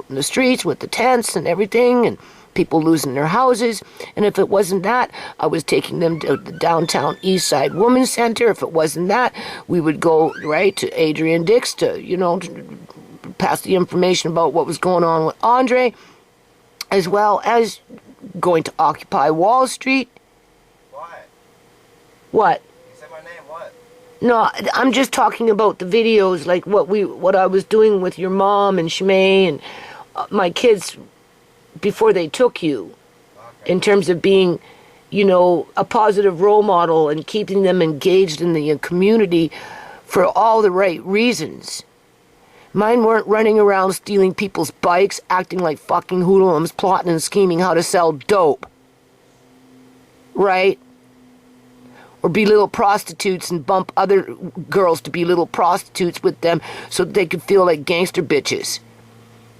A: in the streets with the tents and everything, and people losing their houses. And if it wasn't that, I was taking them to the downtown East Side Women's Center. If it wasn't that, we would go right to Adrian Dix to, you know, to pass the information about what was going on with Andre, as well as going to Occupy Wall Street.
E: What?
A: What?
E: You said my name, what?
A: No, I'm just talking about the videos, like what I was doing with your mom and Shmay and my kids before they took you, in terms of being, you know, a positive role model and keeping them engaged in the community for all the right reasons. Mine weren't running around stealing people's bikes, acting like fucking hoodlums, plotting and scheming how to sell dope. Right? Or be little prostitutes and bump other girls to be little prostitutes with them so that they could feel like gangster bitches.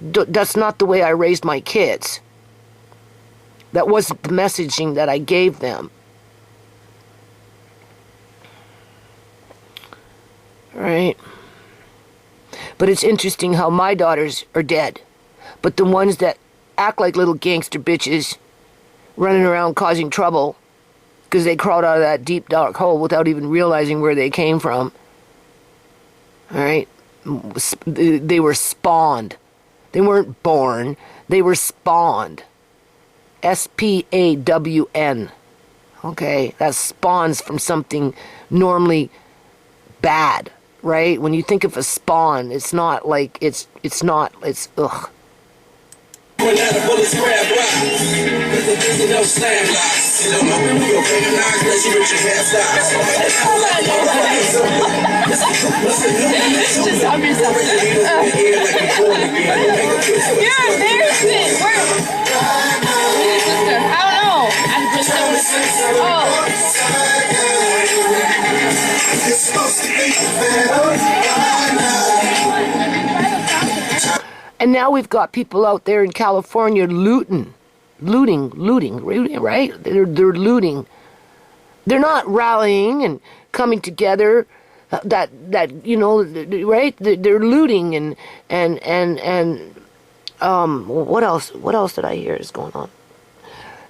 A: That's not the way I raised my kids. That wasn't the messaging that I gave them. Right? But it's interesting how my daughters are dead. But the ones that act like little gangster bitches, running around causing trouble, because they crawled out of that deep, dark hole without even realizing where they came from. Alright? They were spawned. They weren't born. They were spawned. S-P-A-W-N. Okay? That spawns from something normally bad, right? When you think of a spawn, it's not like, it's ugh.
C: It's just obvious. You're embarrassing. Sister, I don't know. I'm just so.
A: And now we've got people out there in California looting, right? They're looting. They're not rallying and coming together. That you know, right? They're looting and What else? What else did I hear is going on?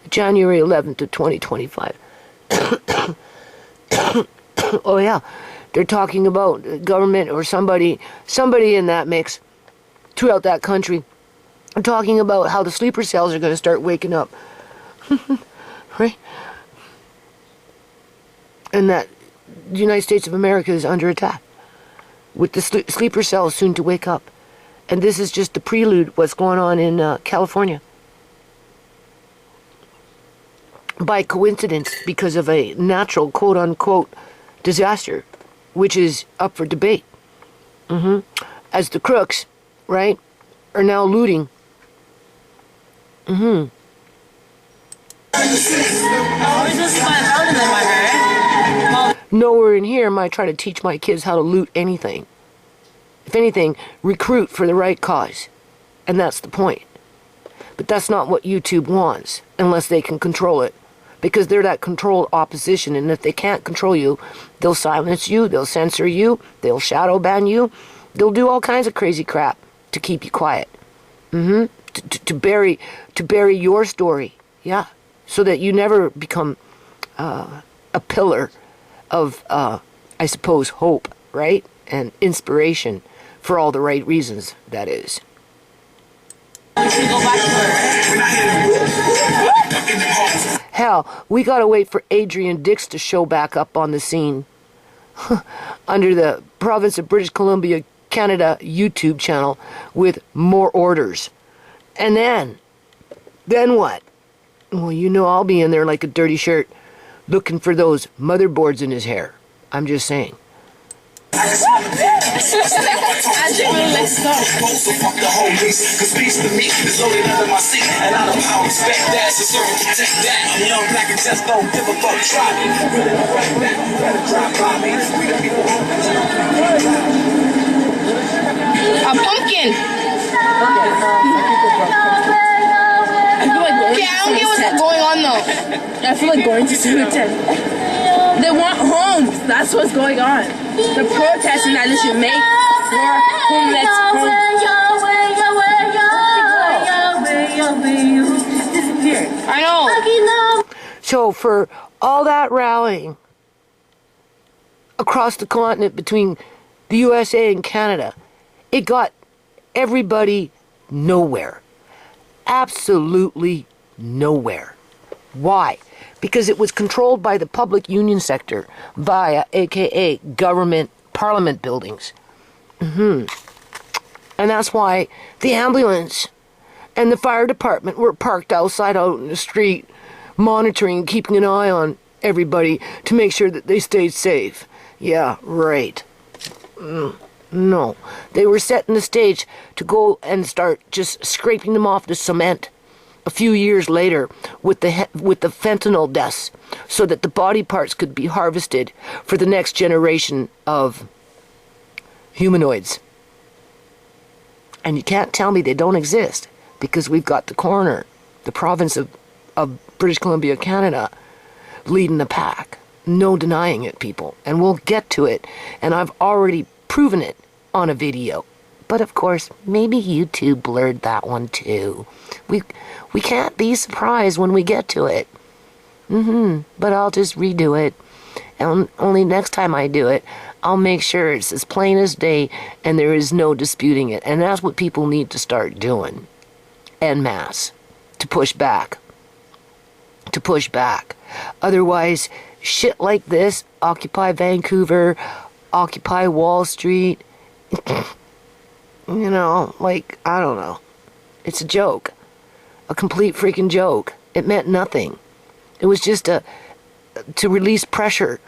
A: January 11th of 2025. Oh yeah, they're talking about government or somebody in that mix throughout that country, talking about how the sleeper cells are going to start waking up, right? And that the United States of America is under attack, with the sleeper cells soon to wake up. And this is just the prelude what's going on in California. By coincidence, because of a natural quote-unquote disaster, which is up for debate. As the crooks, right, are now looting. Nowhere in here am I trying to teach my kids how to loot anything. If anything, recruit for the right cause. And that's the point. But that's not what YouTube wants, unless they can control it. Because they're that controlled opposition, and if they can't control you, they'll silence you, they'll censor you, they'll shadow ban you, they'll do all kinds of crazy crap to keep you quiet. To bury your story, yeah, so that you never become a pillar of, I suppose, hope, right, and inspiration for all the right reasons. That is. Hell, we gotta wait for Adrian Dix to show back up on the scene under the province of British Columbia, Canada YouTube channel with more orders. And then what? Well, you know I'll be in there like a dirty shirt looking for those motherboards in his hair. I'm just saying.
C: A pumpkin. Okay, I don't get what's going on though.
F: I feel like going to see the tent. They want homes. That's what's going on. They're protesting that they should make more homeless homes.
C: I know.
A: So for all that rallying across the continent between the USA and Canada, it got everybody nowhere. Absolutely nowhere. Why? Because it was controlled by the public union sector via, aka, government parliament buildings. And that's why the ambulance and the fire department were parked outside out in the street, monitoring and keeping an eye on everybody to make sure that they stayed safe. Yeah, right. No. They were setting the stage to go and start just scraping them off the cement a few years later with the fentanyl deaths, so that the body parts could be harvested for the next generation of humanoids. And you can't tell me they don't exist, because we've got the coroner, the province of British Columbia, Canada, leading the pack. No denying it, people. And we'll get to it. And I've already proven it on a video. But of course, maybe YouTube blurred that one too. We can't be surprised when we get to it. But I'll just redo it. And only next time I do it, I'll make sure it's as plain as day and there is no disputing it. And that's what people need to start doing. En masse. To push back. To push back. Otherwise, shit like this, Occupy Vancouver, Occupy Wall Street, you know, like, I don't know. It's a joke. A complete freaking joke. It meant nothing. It was just to release pressure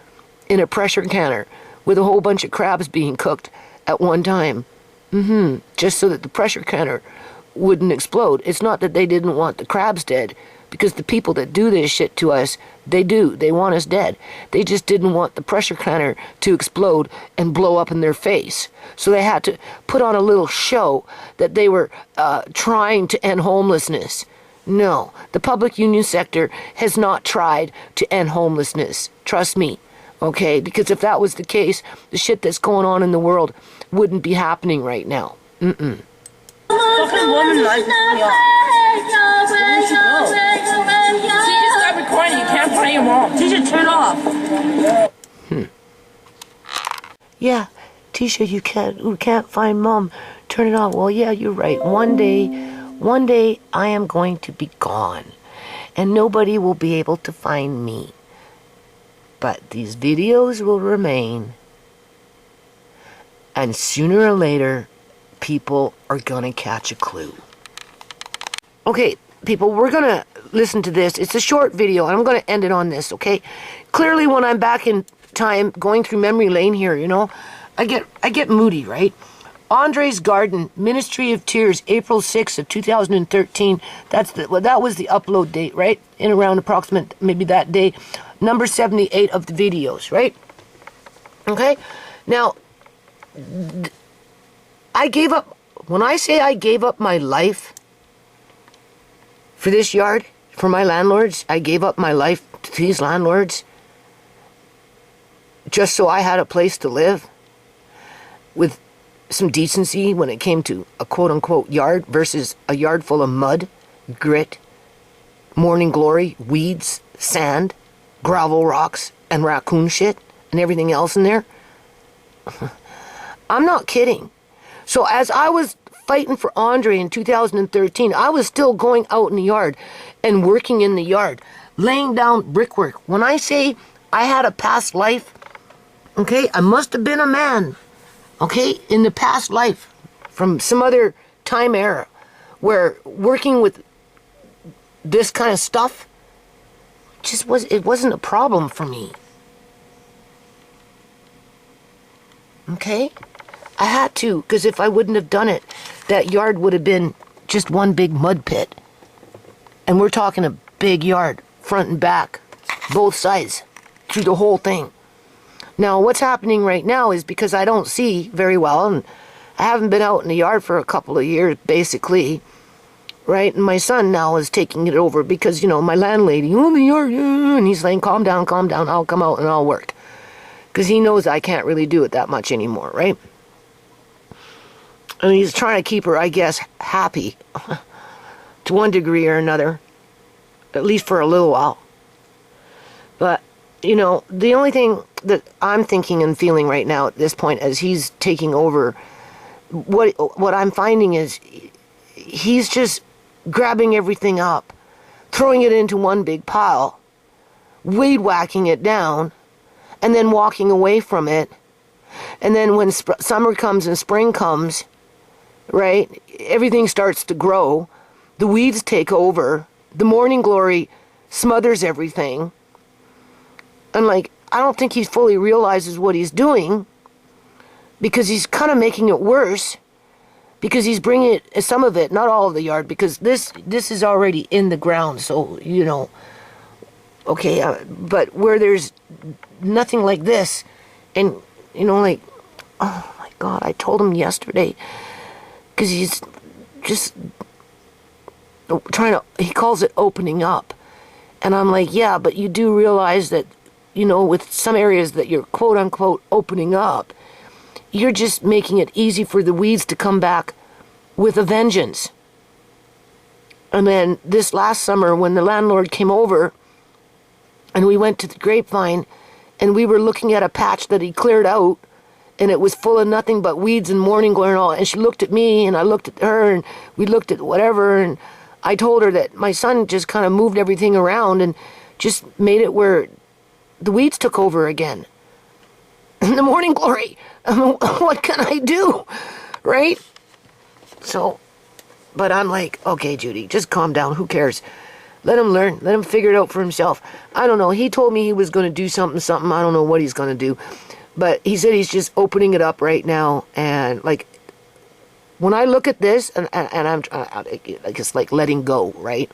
A: in a pressure canner with a whole bunch of crabs being cooked at one time. Just so that the pressure canner wouldn't explode. It's not that they didn't want the crabs dead, because the people that do this shit to us, they do. They want us dead. They just didn't want the pressure canner to explode and blow up in their face. So they had to put on a little show that they were trying to end homelessness. No, the public union sector has not tried to end homelessness. Trust me. Okay? Because if that was the case, the shit that's going on in the world wouldn't be happening right now.
F: Fucking woman life is me off. Where did she go? She just got recording. You can't find your mom. She should turn off.
A: Yeah, Tisha, you can't find mom. Turn it off. Well, yeah, you're right. One day I am going to be gone, and nobody will be able to find me. But these videos will remain, and sooner or later, people are gonna catch a clue. Okay, people, we're gonna listen to this. It's a short video, and I'm gonna end it on this, okay? Clearly, when I'm back in time, going through memory lane here, you know, I get moody, right? Andre's Garden, Ministry of Tears, April 6th of 2013. That was the upload date, right? In around approximate, maybe that day. Number 78 of the videos, right? Okay? Now, I gave up, when I say I gave up my life for this yard, for my landlords, I gave up my life to these landlords just so I had a place to live with some decency when it came to a quote-unquote yard versus a yard full of mud, grit, morning glory, weeds, sand, gravel rocks, and raccoon shit, and everything else in there. I'm not kidding. So as I was fighting for Andre in 2013, I was still going out in the yard and working in the yard, laying down brickwork. When I say I had a past life, okay, I must have been a man, okay, in the past life from some other time era where working with this kind of stuff it wasn't a problem for me. Okay? I had to, because if I wouldn't have done it, that yard would have been just one big mud pit. And we're talking a big yard, front and back, both sides, through the whole thing. Now, what's happening right now is because I don't see very well, and I haven't been out in the yard for a couple of years, basically, right? And my son now is taking it over because, you know, my landlady, oh, the yard, and he's saying, calm down, I'll come out and I'll work. Because he knows I can't really do it that much anymore, right? And he's trying to keep her, I guess, happy to one degree or another, at least for a little while. But, you know, the only thing that I'm thinking and feeling right now at this point as he's taking over, what I'm finding is he's just grabbing everything up, throwing it into one big pile, weed whacking it down, and then walking away from it. And then when summer comes and spring comes, right, everything starts to grow. The weeds take over. The morning glory smothers everything. And like, I don't think he fully realizes what he's doing because he's kind of making it worse because he's bringing it, some of it, not all of the yard, because this is already in the ground. So, you know, okay, but where there's nothing like this, and, you know, like, oh my God, I told him yesterday, because he's just trying to, he calls it opening up. And I'm like, yeah, but you do realize that, you know, with some areas that you're quote unquote opening up, you're just making it easy for the weeds to come back with a vengeance. And then this last summer when the landlord came over and we went to the grapevine and we were looking at a patch that he cleared out and it was full of nothing but weeds and morning glory and all, and she looked at me and I looked at her and we looked at whatever, and I told her that my son just kind of moved everything around and just made it where the weeds took over again. The morning glory. What can I do? Right? So, but I'm like, okay, Judy, just calm down. Who cares? Let him learn. Let him figure it out for himself. I don't know. He told me he was going to do something. I don't know what he's going to do. But he said he's just opening it up right now. And like, when I look at this, and I'm just like letting go, right?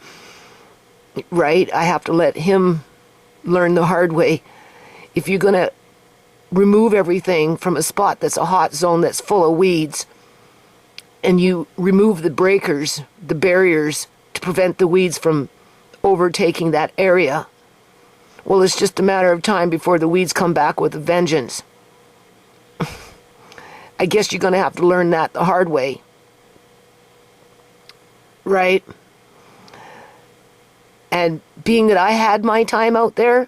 A: Right? I have to let him learn the hard way. If you're going to remove everything from a spot that's a hot zone that's full of weeds, and you remove the breakers, the barriers, to prevent the weeds from overtaking that area, well, it's just a matter of time before the weeds come back with a vengeance. I guess you're going to have to learn that the hard way. right? And being that I had my time out there,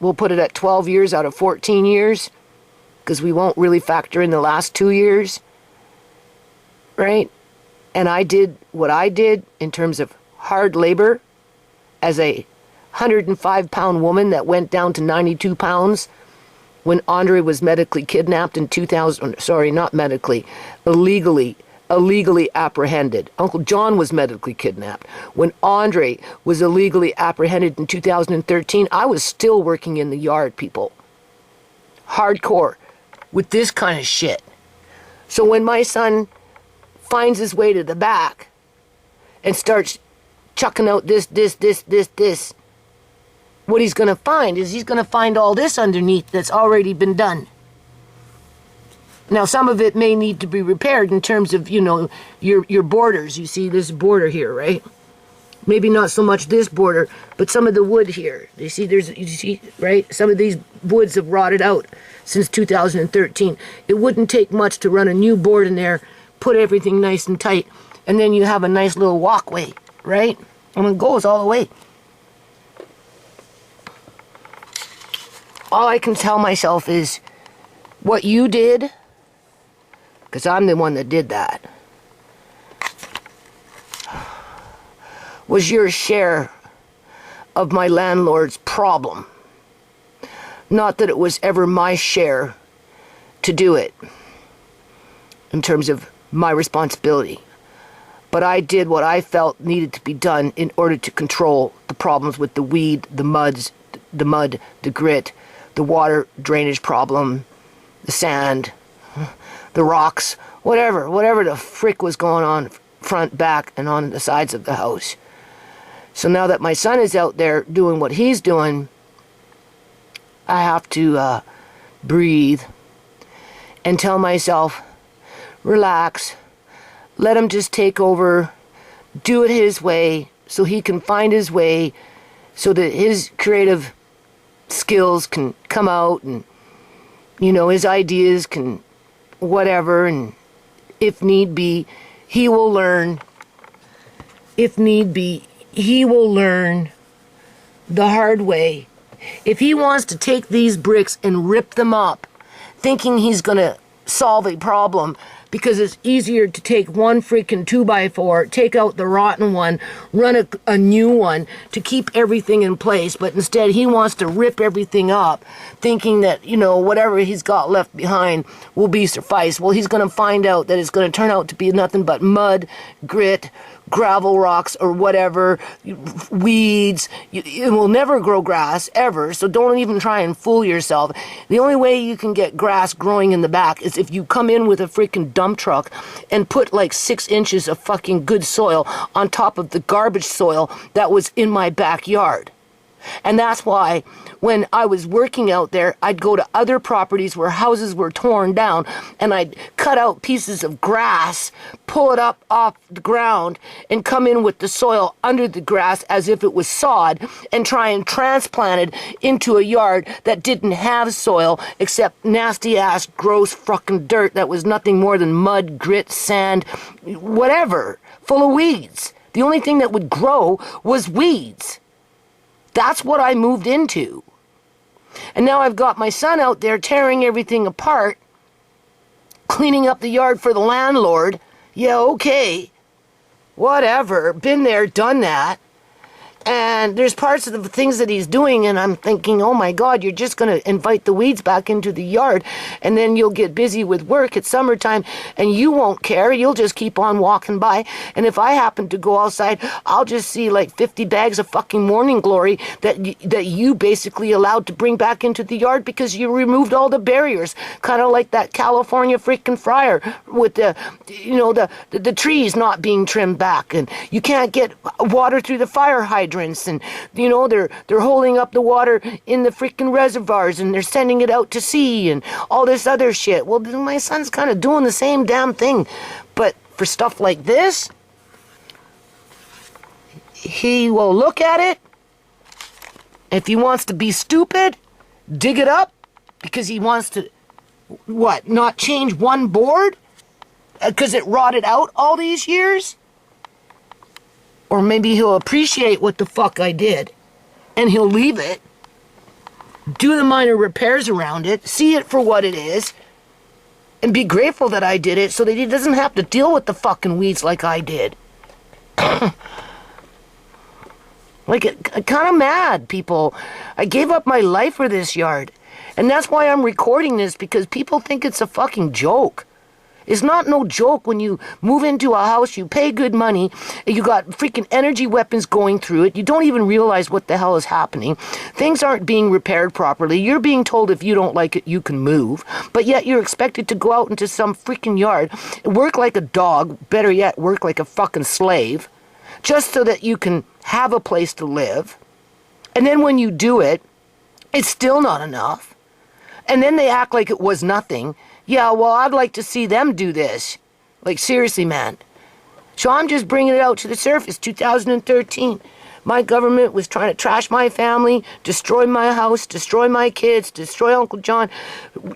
A: we'll put it at 12 years out of 14 years, because we won't really factor in the last 2 years, right? And I did what I did in terms of hard labor as a 105-pound woman that went down to 92 pounds when Andre was medically kidnapped in 2000, sorry, not medically, illegally apprehended. Uncle John was medically kidnapped. When Andre was illegally apprehended in 2013, I was still working in the yard, people. Hardcore. With this kind of shit. So when my son finds his way to the back and starts chucking out this, what he's going to find is he's going to find all this underneath that's already been done. Now, some of it may need to be repaired in terms of, you know, your borders. You see this border here, right? Maybe not so much this border, but some of the wood here. You see, right? Some of these woods have rotted out since 2013. It wouldn't take much to run a new board in there, put everything nice and tight, and then you have a nice little walkway, right? And it goes all the way. All I can tell myself is what you did, because I'm the one that did that, was your share of my landlord's problem. Not that it was ever my share to do it, in terms of my responsibility. But I did what I felt needed to be done in order to control the problems with the weed, the mud, the grit, the water drainage problem, the sand, the rocks, whatever the frick was going on front, back, and on the sides of the house. So now that my son is out there doing what he's doing, I have to breathe and tell myself, relax, let him just take over, do it his way, so he can find his way, so that his creative skills can come out, and, you know, his ideas can whatever, and if need be, he will learn. If need be, he will learn the hard way. If he wants to take these bricks and rip them up, thinking he's going to solve a problem, because it's easier to take one freaking 2x4, take out the rotten one, run a new one to keep everything in place, but instead he wants to rip everything up, thinking that, you know, whatever he's got left behind will be suffice. Well, he's going to find out that it's going to turn out to be nothing but mud, grit, gravel rocks, or whatever, weeds. It will never grow grass, ever, so don't even try and fool yourself. The only way you can get grass growing in the back is if you come in with a freaking dump truck and put like 6 inches of fucking good soil on top of the garbage soil that was in my backyard. And that's why when I was working out there, I'd go to other properties where houses were torn down, and I'd cut out pieces of grass, pull it up off the ground, and come in with the soil under the grass as if it was sod, and try and transplant it into a yard that didn't have soil except nasty ass gross fucking dirt that was nothing more than mud, grit, sand, whatever, full of weeds. The only thing that would grow was weeds. That's what I moved into. And now I've got my son out there tearing everything apart, cleaning up the yard for the landlord. Yeah, okay. Whatever. Been there, done that. And there's parts of the things that he's doing, and I'm thinking, oh my God, you're just going to invite the weeds back into the yard, and then you'll get busy with work. It's summertime, and you won't care. You'll just keep on walking by. And if I happen to go outside, I'll just see like 50 bags of fucking morning glory that you basically allowed to bring back into the yard because you removed all the barriers. Kind of like that California freaking fryer with the, you know, the trees not being trimmed back, and you can't get water through the fire hydrant. And, you know, they're holding up the water in the freaking reservoirs, and they're sending it out to sea and all this other shit. Well, my son's kind of doing the same damn thing. But for stuff like this, he will look at it. If he wants to be stupid, dig it up because he wants to, what, not change one board because it rotted out all these years? Or maybe he'll appreciate what the fuck I did, and he'll leave it, do the minor repairs around it, see it for what it is, and be grateful that I did it so that he doesn't have to deal with the fucking weeds like I did. Like, kind of mad, people. I gave up my life for this yard. And that's why I'm recording this, because people think it's a fucking joke. It's not no joke when you move into a house, you pay good money, and you got freaking energy weapons going through it. You don't even realize what the hell is happening. Things aren't being repaired properly. You're being told if you don't like it, you can move. But yet you're expected to go out into some freaking yard, work like a dog, better yet, work like a fucking slave, just so that you can have a place to live. And then when you do it, it's still not enough. And then they act like it was nothing. Yeah, well, I'd like to see them do this. Like, seriously, man. So I'm just bringing it out to the surface. 2013. My government was trying to trash my family, destroy my house, destroy my kids, destroy Uncle John,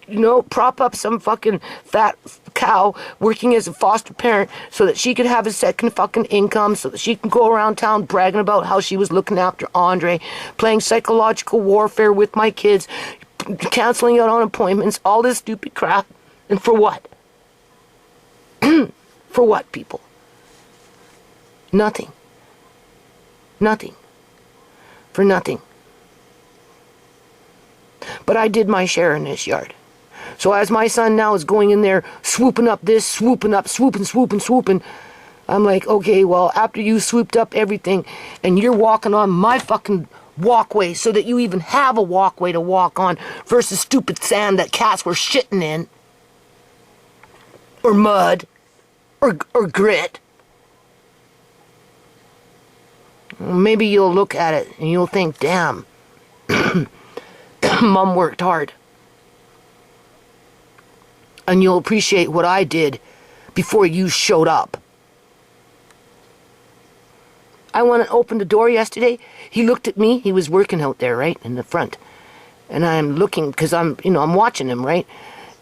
A: you know, prop up some fucking fat cow working as a foster parent so that she could have a second fucking income, so that she can go around town bragging about how she was looking after Andre, playing psychological warfare with my kids, canceling out on appointments, all this stupid crap. And for what? For what, people? Nothing. Nothing. For nothing. But I did my share in this yard. So as my son now is going in there, swooping up this, swooping up, swooping, I'm like, okay, well, after you swooped up everything, and you're walking on my fucking walkway so that you even have a walkway to walk on versus stupid sand that cats were shitting in, or mud, or grit. Maybe you'll look at it and you'll think, damn, Mom worked hard. And you'll appreciate what I did before you showed up. I went and opened the door yesterday. He looked at me. He was working out there, right, in the front. And I'm looking, because I'm watching him, right?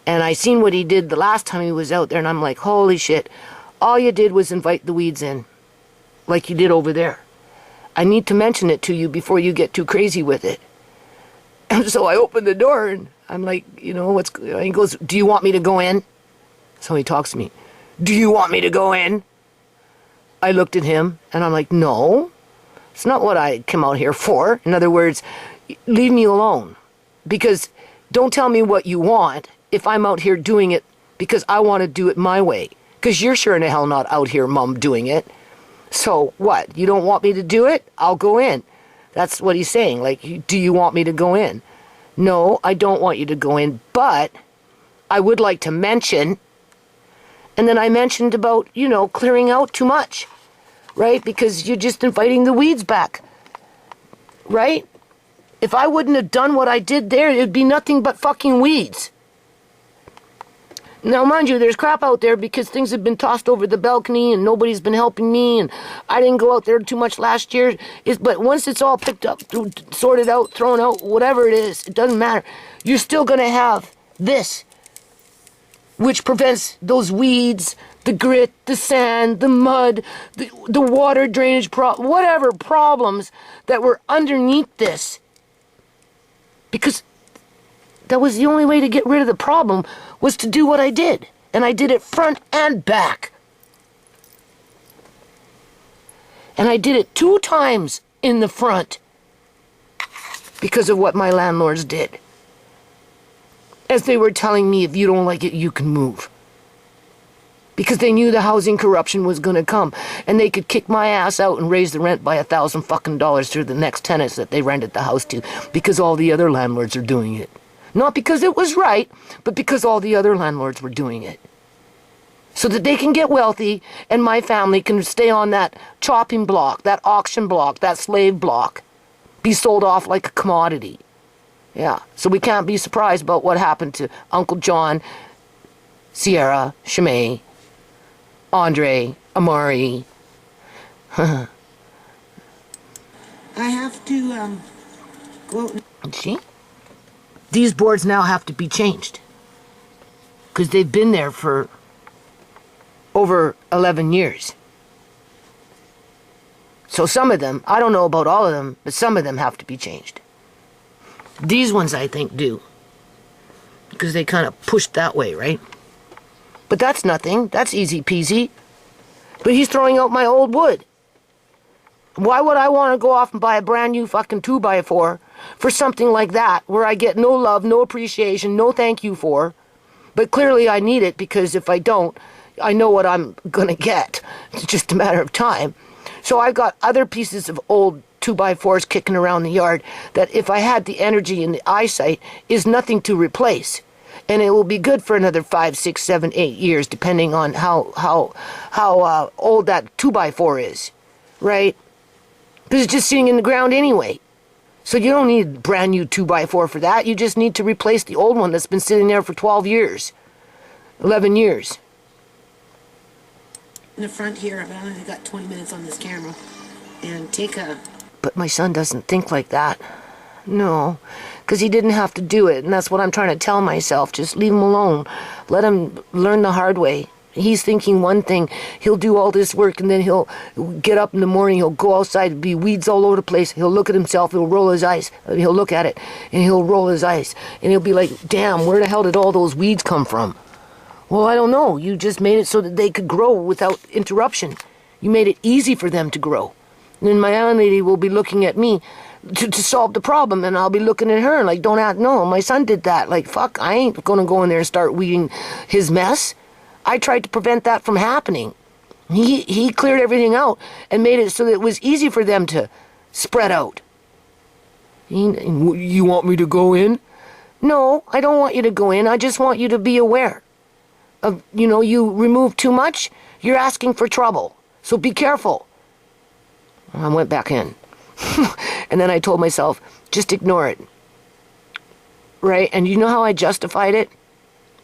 A: And I seen what he did the last time he was out there, and I'm like, holy shit. All you did was invite the weeds in, like you did over there. I need to mention it to you before you get too crazy with it. And so I opened the door, and I'm like, you know, he goes, do you want me to go in? So he talks to me. Do you want me to go in? I looked at him, and I'm like, no, it's not what I came out here for. In other words, leave me alone. Because don't tell me what you want if I'm out here doing it because I want to do it my way. Because you're sure in the hell not out here, Mum, doing it. So what? You don't want me to do it? I'll go in. That's what he's saying. Like, do you want me to go in? No, I don't want you to go in, but I would like to mention. And then I mentioned about, you know, clearing out too much, right? Because you're just inviting the weeds back, right? If I wouldn't have done what I did there, it'd be nothing but fucking weeds. Now, mind you, there's crap out there because things have been tossed over the balcony and nobody's been helping me, and I didn't go out there too much last year. But once it's all picked up, sorted out, thrown out, whatever it is, it doesn't matter. You're still going to have this, which prevents those weeds, the grit, the sand, the mud, the water drainage, whatever problems that were underneath this. Because that was the only way to get rid of the problem, was to do what I did. And I did it front and back. And I did it 2 times in the front because of what my landlords did. As they were telling me, if you don't like it, you can move. Because they knew the housing corruption was going to come. And they could kick my ass out and raise the rent by $1,000 fucking dollars to the next tenants that they rented the house to. Because all the other landlords are doing it. Not because it was right, but because all the other landlords were doing it. So that they can get wealthy and my family can stay on that chopping block, that auction block, that slave block. Be sold off like a commodity. Yeah, so we can't be surprised about what happened to Uncle John, Sierra, Shimei, Andre, Amari.
B: I have to go out and...
A: See? These boards now have to be changed. Because they've been there for over 11 years. So some of them, I don't know about all of them, but some of them have to be changed. These ones I think do. Because they kind of pushed that way, right? But that's nothing. That's easy peasy. But he's throwing out my old wood. Why would I want to go off and buy a brand new fucking 2x4 for something like that, where I get no love, no appreciation, no thank you for? But clearly I need it, because if I don't, I know what I'm going to get. It's just a matter of time. So I've got other pieces of old 2x4s kicking around the yard that, if I had the energy and the eyesight, is nothing to replace. And it will be good for another 5, 6, 7, 8 years, depending on how old that 2x4 is, right? Because it's just sitting in the ground anyway. So you don't need a brand new 2x4 for that. You just need to replace the old one that's been sitting there for 12 years, 11 years.
B: In the front here, I've only got 20 minutes on this camera. And take a...
A: But my son doesn't think like that. No, because he didn't have to do it. And that's what I'm trying to tell myself. Just leave him alone. Let him learn the hard way. He's thinking one thing. He'll do all this work, and then he'll get up in the morning. He'll go outside. There'll be weeds all over the place. He'll look at himself. He'll roll his eyes. He'll look at it, and he'll roll his eyes. And he'll be like, damn, where the hell did all those weeds come from? Well, I don't know. You just made it so that they could grow without interruption. You made it easy for them to grow. And then my landlady will be looking at me to solve the problem, and I'll be looking at her like, don't act, no, my son did that. Like, fuck, I ain't gonna go in there and start weeding his mess. I tried to prevent that from happening. He cleared everything out and made it so that it was easy for them to spread out. You want me to go in? No, I don't want you to go in. I just want you to be aware of, you remove too much, you're asking for trouble. So be careful. I went back in. And then I told myself, just ignore it. Right? And you know how I justified it?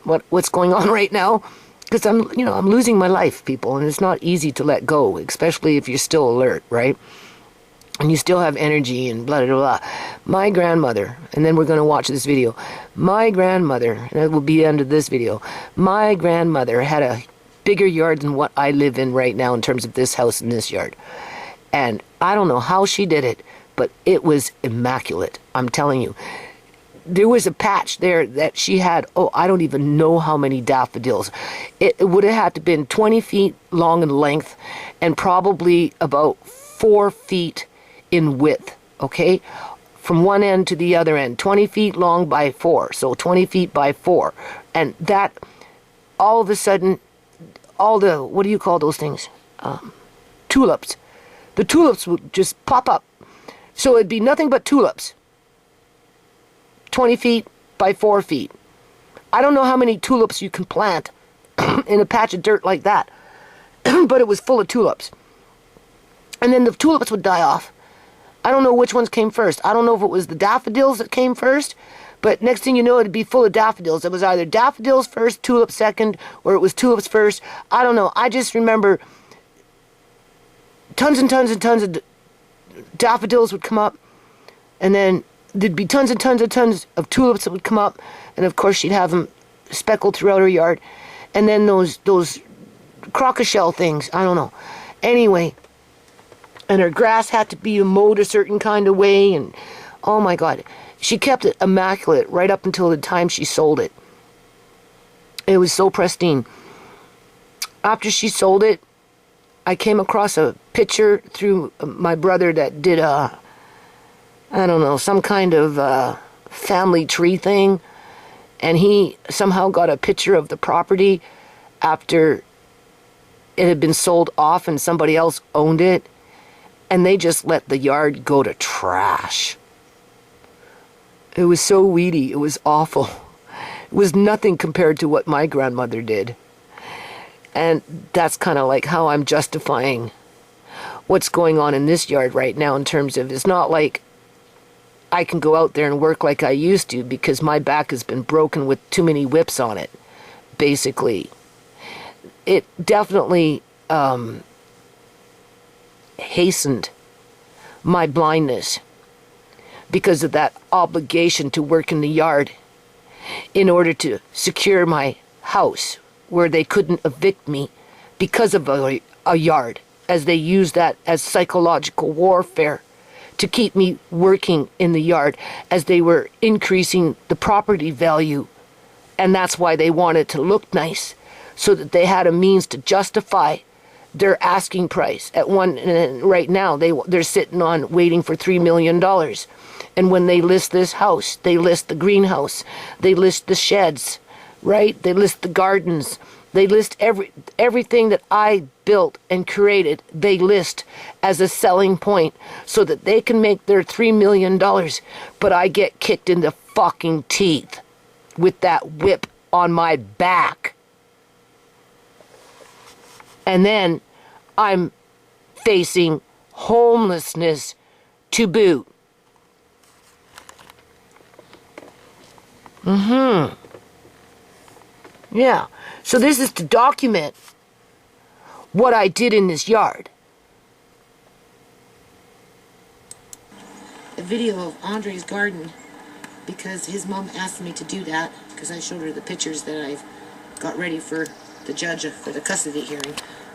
A: What's going on right now? Because I'm losing my life, people, and it's not easy to let go, especially if you're still alert, right? And you still have energy and blah, blah, blah. My grandmother, and then we're going to watch this video. My grandmother, and it will be the end of this video, my grandmother had a bigger yard than what I live in right now in terms of this house and this yard. And I don't know how she did it, but it was immaculate, I'm telling you. There was a patch there that she had, I don't even know how many daffodils. It would have had to been 20 feet long in length and probably about 4 feet in width, okay? From one end to the other end, 20 feet long by 4, so 20 feet by 4. And that, all of a sudden, all the, what do you call those things? Tulips. The tulips would just pop up. So it'd be nothing but tulips. 20 feet by 4 feet. I don't know how many tulips you can plant in a patch of dirt like that. But it was full of tulips. And then the tulips would die off. I don't know which ones came first. I don't know if it was the daffodils that came first. But next thing you know, it'd be full of daffodils. It was either daffodils first, tulips second, or it was tulips first. I don't know. I just remember tons and tons and tons of daffodils would come up. And then there'd be tons and tons and tons of tulips that would come up. And of course she'd have them speckled throughout her yard. And then those crocodile things, I don't know. Anyway, and her grass had to be mowed a certain kind of way. And oh my God, she kept it immaculate right up until the time she sold it. It was so pristine. After she sold it, I came across a picture through my brother that did I don't know, some kind of family tree thing. And he somehow got a picture of the property after it had been sold off and somebody else owned it. And they just let the yard go to trash. It was so weedy. It was awful. It was nothing compared to what my grandmother did. And that's kind of like how I'm justifying what's going on in this yard right now in terms of, it's not like I can go out there and work like I used to because my back has been broken with too many whips on it, basically. It definitely hastened my blindness because of that obligation to work in the yard in order to secure my house where they couldn't evict me because of a yard as they used that as psychological warfare to keep me working in the yard as they were increasing the property value. And that's why they wanted to look nice, so that they had a means to justify their asking price at one. And right now they're sitting on waiting for $3 million. And when they list this house, they list the greenhouse, they list the sheds, right? They list the gardens, they list everything that I built and created. They list as a selling point so that they can make their $3 million. But I get kicked in the fucking teeth with that whip on my back. And then I'm facing homelessness to boot. Yeah. So this is to document what I did in this yard.
B: A video of Andre's garden, because his mom asked me to do that, because I showed her the pictures that I've got ready for the judge for the custody hearing.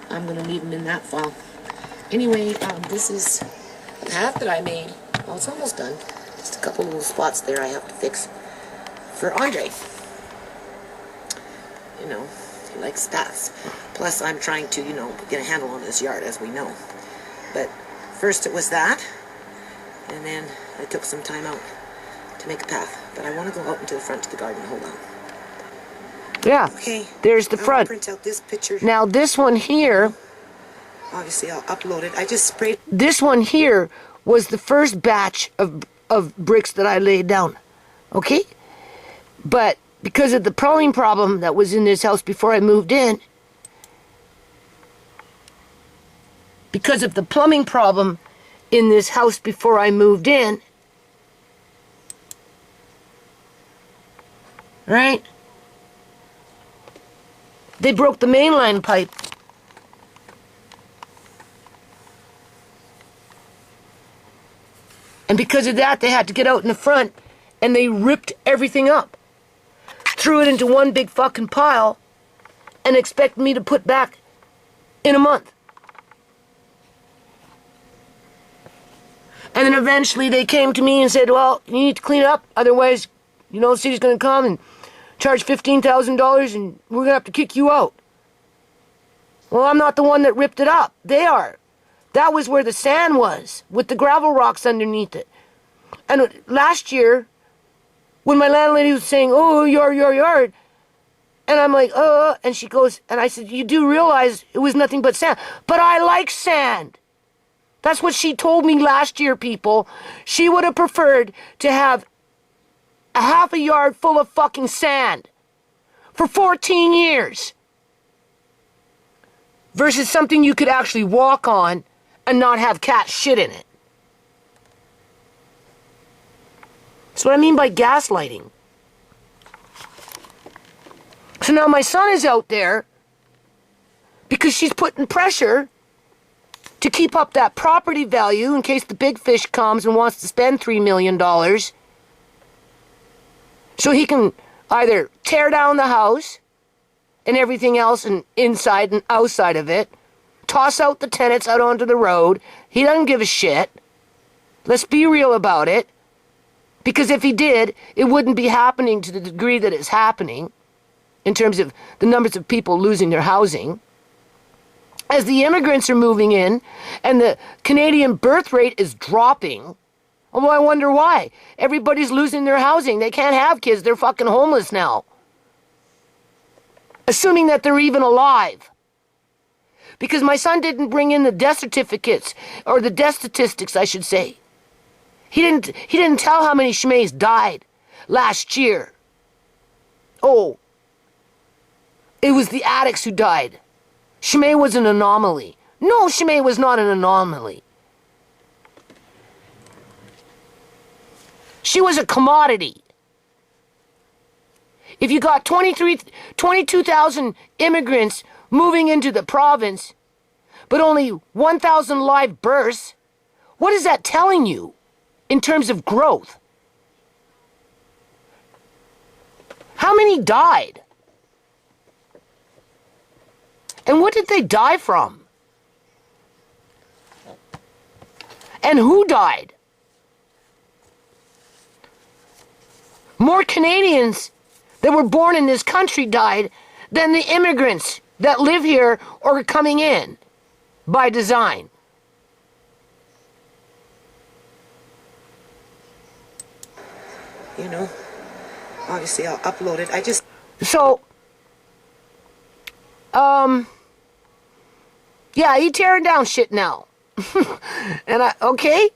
B: I'm going to leave them in that file. Anyway, this is the path that I made. Well, it's almost done. Just a couple little spots there I have to fix for Andre. You know, he likes paths. Plus, I'm trying to, get a handle on this yard, as we know. But first it was that, and then I took some time out to make a path. But I want to go out into the front to the garden. Hold on.
A: Yeah.
B: Okay.
A: There's the
B: I'll
A: front.
B: print out this picture.
A: Now this one here.
B: Obviously, I'll upload it. I just sprayed.
A: This one here was the first batch of bricks that I laid down. Okay? But because of the plumbing problem that was in this house before I moved in, because of the plumbing problem in this house before I moved in, right? They broke the mainline pipe. And because of that, they had to get out in the front and they ripped everything up. Threw it into one big fucking pile and expect me to put back in a month. And then eventually they came to me and said, well, you need to clean it up. Otherwise, the city's going to come and charge $15,000 and we're going to have to kick you out. Well, I'm not the one that ripped it up. They are. That was where the sand was, with the gravel rocks underneath it. And last year, when my landlady was saying, oh, your yard, and I'm like, and she goes, and I said, you do realize it was nothing but sand. But I like sand. That's what she told me last year, people. She would have preferred to have a half a yard full of fucking sand for 14 years versus something you could actually walk on and not have cat shit in it. That's what I mean by gaslighting. So now my son is out there because she's putting pressure to keep up that property value in case the big fish comes and wants to spend $3 million. So he can either tear down the house and everything else and inside and outside of it, toss out the tenants out onto the road. He doesn't give a shit. Let's be real about it. Because if he did, it wouldn't be happening to the degree that it's happening in terms of the numbers of people losing their housing. As the immigrants are moving in and the Canadian birth rate is dropping, well, I wonder why. Everybody's losing their housing. They can't have kids. They're fucking homeless now. Assuming that they're even alive. Because my son didn't bring in the death certificates, or the death statistics, I should say. He didn't tell how many Shmays died last year. Oh, it was the addicts who died. Shmay was an anomaly. No, Shmay was not an anomaly. She was a commodity. If you got 22,000 immigrants moving into the province, but only 1,000 live births, what is that telling you in terms of growth? How many died? And what did they die from? And who died? More Canadians that were born in this country died than the immigrants that live here or are coming in by design.
B: You know, obviously I'll upload it.
A: So, yeah, he tearing down shit now. And okay,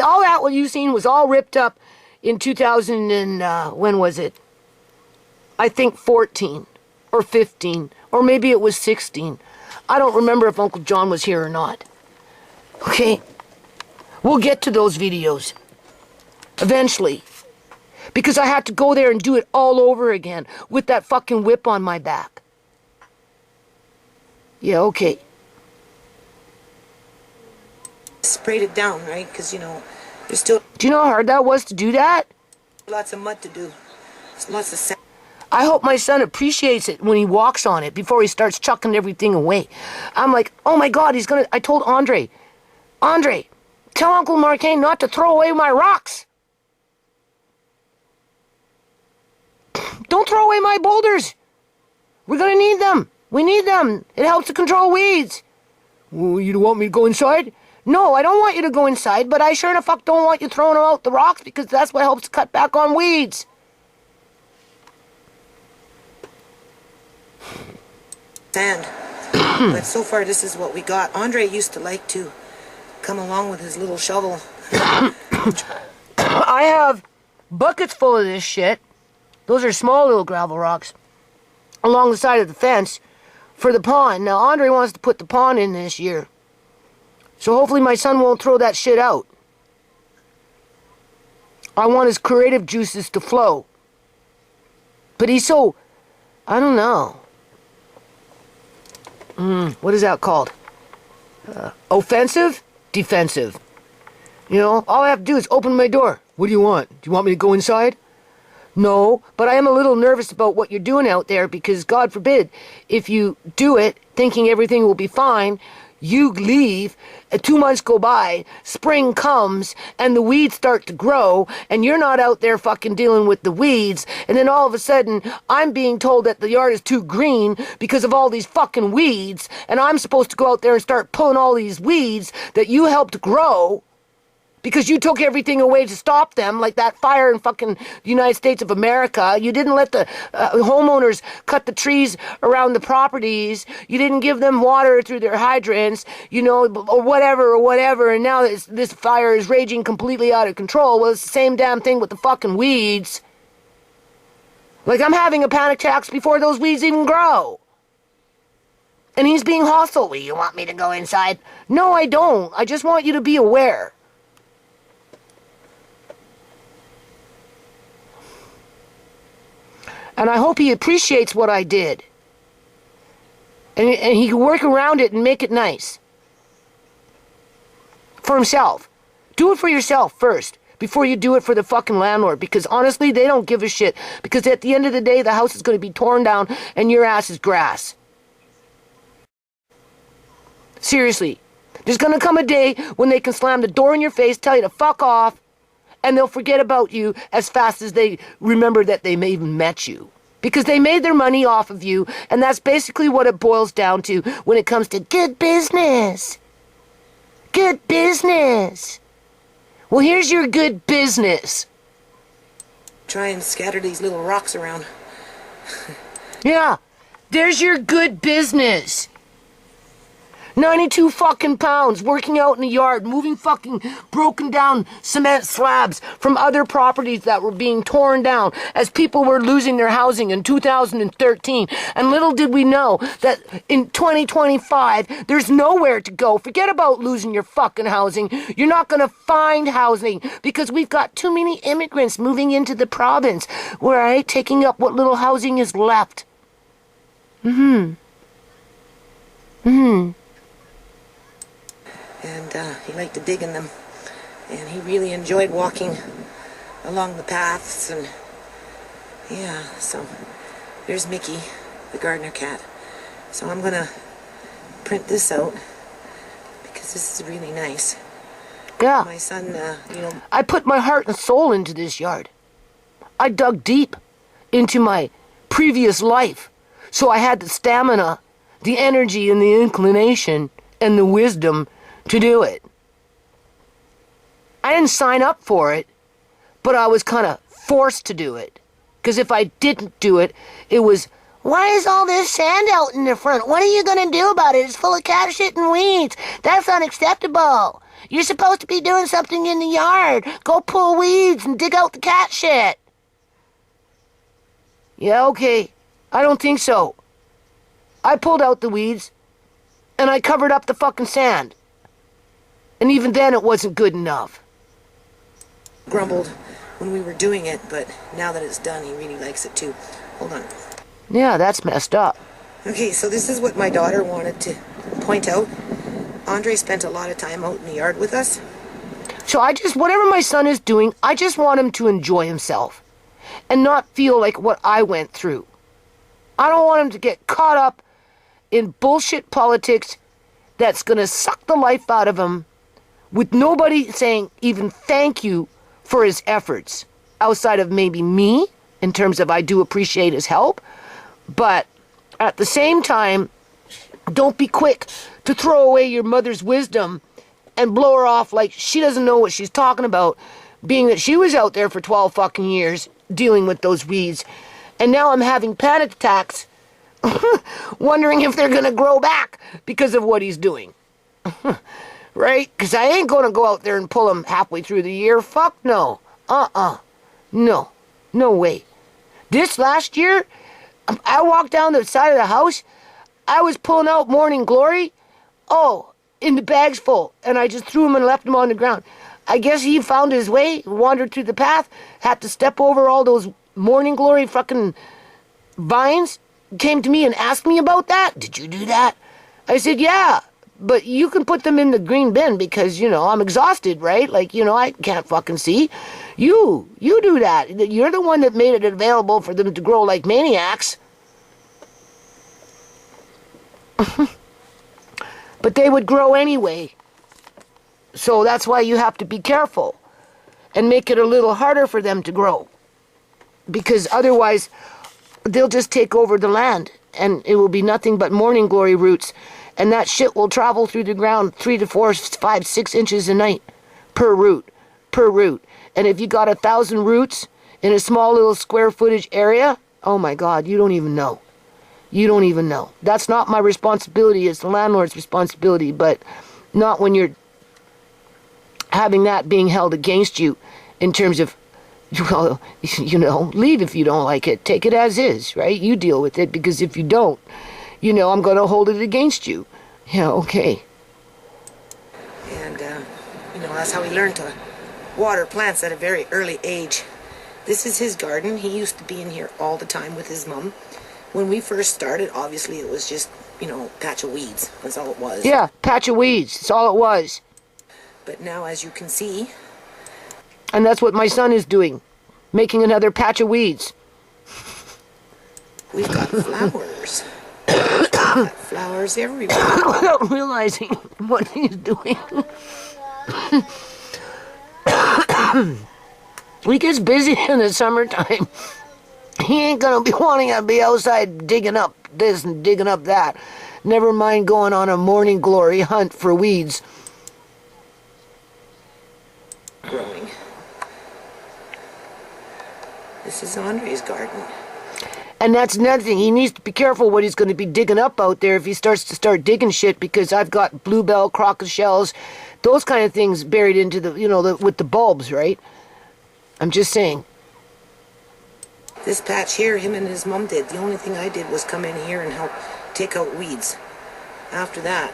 A: all that what you seen was all ripped up in 2000 and, when was it? I think 14 or 15, or maybe it was 16. I don't remember if Uncle John was here or not. Okay, we'll get to those videos eventually. Because I had to go there and do it all over again with that fucking whip on my back. Yeah, okay.
B: Sprayed it down, right? Because, you know, there's still...
A: Do you know how hard that was to do that?
B: Lots of mud to do. There's lots of sand.
A: I hope my son appreciates it when he walks on it before he starts chucking everything away. I'm like, oh my God, he's gonna... I told Andre, tell Uncle MarKeng not to throw away my rocks. Don't throw away my boulders. We're gonna need them. We need them. It helps to control weeds. Well, you don't want me to go inside? No, I don't want you to go inside, but I sure enough fuck don't want you throwing out the rocks because that's what helps cut back on weeds.
B: Sand. But so far this is what we got. Andre used to like to come along with his little shovel.
A: I have buckets full of this shit. Those are small little gravel rocks along the side of the fence for the pond. Now, Andre wants to put the pond in this year. So hopefully my son won't throw that shit out. I want his creative juices to flow. But he's so, I don't know. What is that called? Offensive? Defensive. You know, all I have to do is open my door. What do you want? Do you want me to go inside? No, but I am a little nervous about what you're doing out there because, God forbid, if you do it thinking everything will be fine, you leave, 2 months go by, spring comes, and the weeds start to grow, and you're not out there fucking dealing with the weeds, and then all of a sudden, I'm being told that the yard is too green because of all these fucking weeds, and I'm supposed to go out there and start pulling all these weeds that you helped grow, because you took everything away to stop them, like that fire in fucking the United States of America. You didn't let the homeowners cut the trees around the properties. You didn't give them water through their hydrants, you know, or whatever. And now this fire is raging completely out of control. Well, it's the same damn thing with the fucking weeds. Like, I'm having a panic attack before those weeds even grow. And he's being hostile. Well, you want me to go inside? No, I don't. I just want you to be aware. And I hope he appreciates what I did. And he can work around it and make it nice. For himself. Do it for yourself first, before you do it for the fucking landlord. Because honestly, they don't give a shit. Because at the end of the day, the house is going to be torn down and your ass is grass. Seriously. There's going to come a day when they can slam the door in your face, tell you to fuck off, and they'll forget about you as fast as they remember that they may even met you. Because they made their money off of you, and that's basically what it boils down to when it comes to good business. Good business. Well, here's your good business.
B: Try and scatter these little rocks around.
A: Yeah, there's your good business. 92 fucking pounds working out in the yard, moving fucking broken down cement slabs from other properties that were being torn down as people were losing their housing in 2013. And little did we know that in 2025, there's nowhere to go. Forget about losing your fucking housing. You're not going to find housing because we've got too many immigrants moving into the province, right? Taking up what little housing is left.
B: And he liked to dig in them. And he really enjoyed walking along the paths. And yeah, so there's Mickey, the gardener cat. So I'm going to print this out because this is really nice.
A: Yeah.
B: My son,
A: I put my heart and soul into this yard. I dug deep into my previous life. So I had the stamina, the energy, and the inclination, and the wisdom to do it. I didn't sign up for it, but I was kind of forced to do it. Because if I didn't do it, it was, why is all this sand out in the front? What are you going to do about it? It's full of cat shit and weeds. That's unacceptable. You're supposed to be doing something in the yard. Go pull weeds and dig out the cat shit. Yeah, okay. I don't think so. I pulled out the weeds, and I covered up the fucking sand. And even then it wasn't good enough.
B: grumbled when we were doing it, but now that it's done, he really likes it too. Hold on.
A: Yeah, that's messed up.
B: Okay, so this is what my daughter wanted to point out. Andre spent a lot of time out in the yard with us.
A: So whatever my son is doing, I just want him to enjoy himself and not feel like what I went through. I don't want him to get caught up in bullshit politics that's going to suck the life out of him with nobody saying even thank you for his efforts outside of maybe me, in terms of I do appreciate his help. But at the same time, don't be quick to throw away your mother's wisdom and blow her off like she doesn't know what she's talking about, being that she was out there for 12 fucking years dealing with those weeds. And now I'm having panic attacks, wondering if they're going to grow back because of what he's doing. Right? Because I ain't going to go out there and pull them halfway through the year. Fuck no. No. No way. This last year, I walked down the side of the house. I was pulling out Morning Glory. Oh, in the bags full. And I just threw them and left them on the ground. I guess he found his way, wandered through the path, had to step over all those Morning Glory fucking vines, came to me and asked me about that. Did you do that? I said, yeah, but you can put them in the green bin because, I'm exhausted, right? Like, I can't fucking see. You do that. You're the one that made it available for them to grow like maniacs. But they would grow anyway. So that's why you have to be careful and make it a little harder for them to grow. Because otherwise, they'll just take over the land and it will be nothing but Morning Glory roots. And that shit will travel through the ground 3 to 4, 5, 6 inches a night per root. And if you got 1,000 roots in a small little square footage area, oh my God, you don't even know. You don't even know. That's not my responsibility. It's the landlord's responsibility, but not when you're having that being held against you in terms of, well, leave if you don't like it. Take it as is, right? You deal with it, because if you don't, I'm going to hold it against you. Yeah, okay.
B: And, that's how he learned to water plants at a very early age. This is his garden. He used to be in here all the time with his mom. When we first started, obviously it was just, patch of weeds. That's all it was.
A: Yeah, patch of weeds. That's all it was.
B: But now, as you can see...
A: And that's what my son is doing. Making another patch of weeds.
B: We've got flowers. We've got flowers everywhere.
A: Without realizing what he's doing. He gets busy in the summertime. He ain't gonna be wanting to be outside digging up this and digging up that. Never mind going on a Morning Glory hunt for weeds.
B: Growing. This is Andre's garden.
A: And that's another thing. He needs to be careful what he's going to be digging up out there if he starts to start digging shit, because I've got bluebell, crocus shells, those kind of things buried into the, with the bulbs, right? I'm just saying.
B: This patch here, him and his mom did. The only thing I did was come in here and help take out weeds. After that,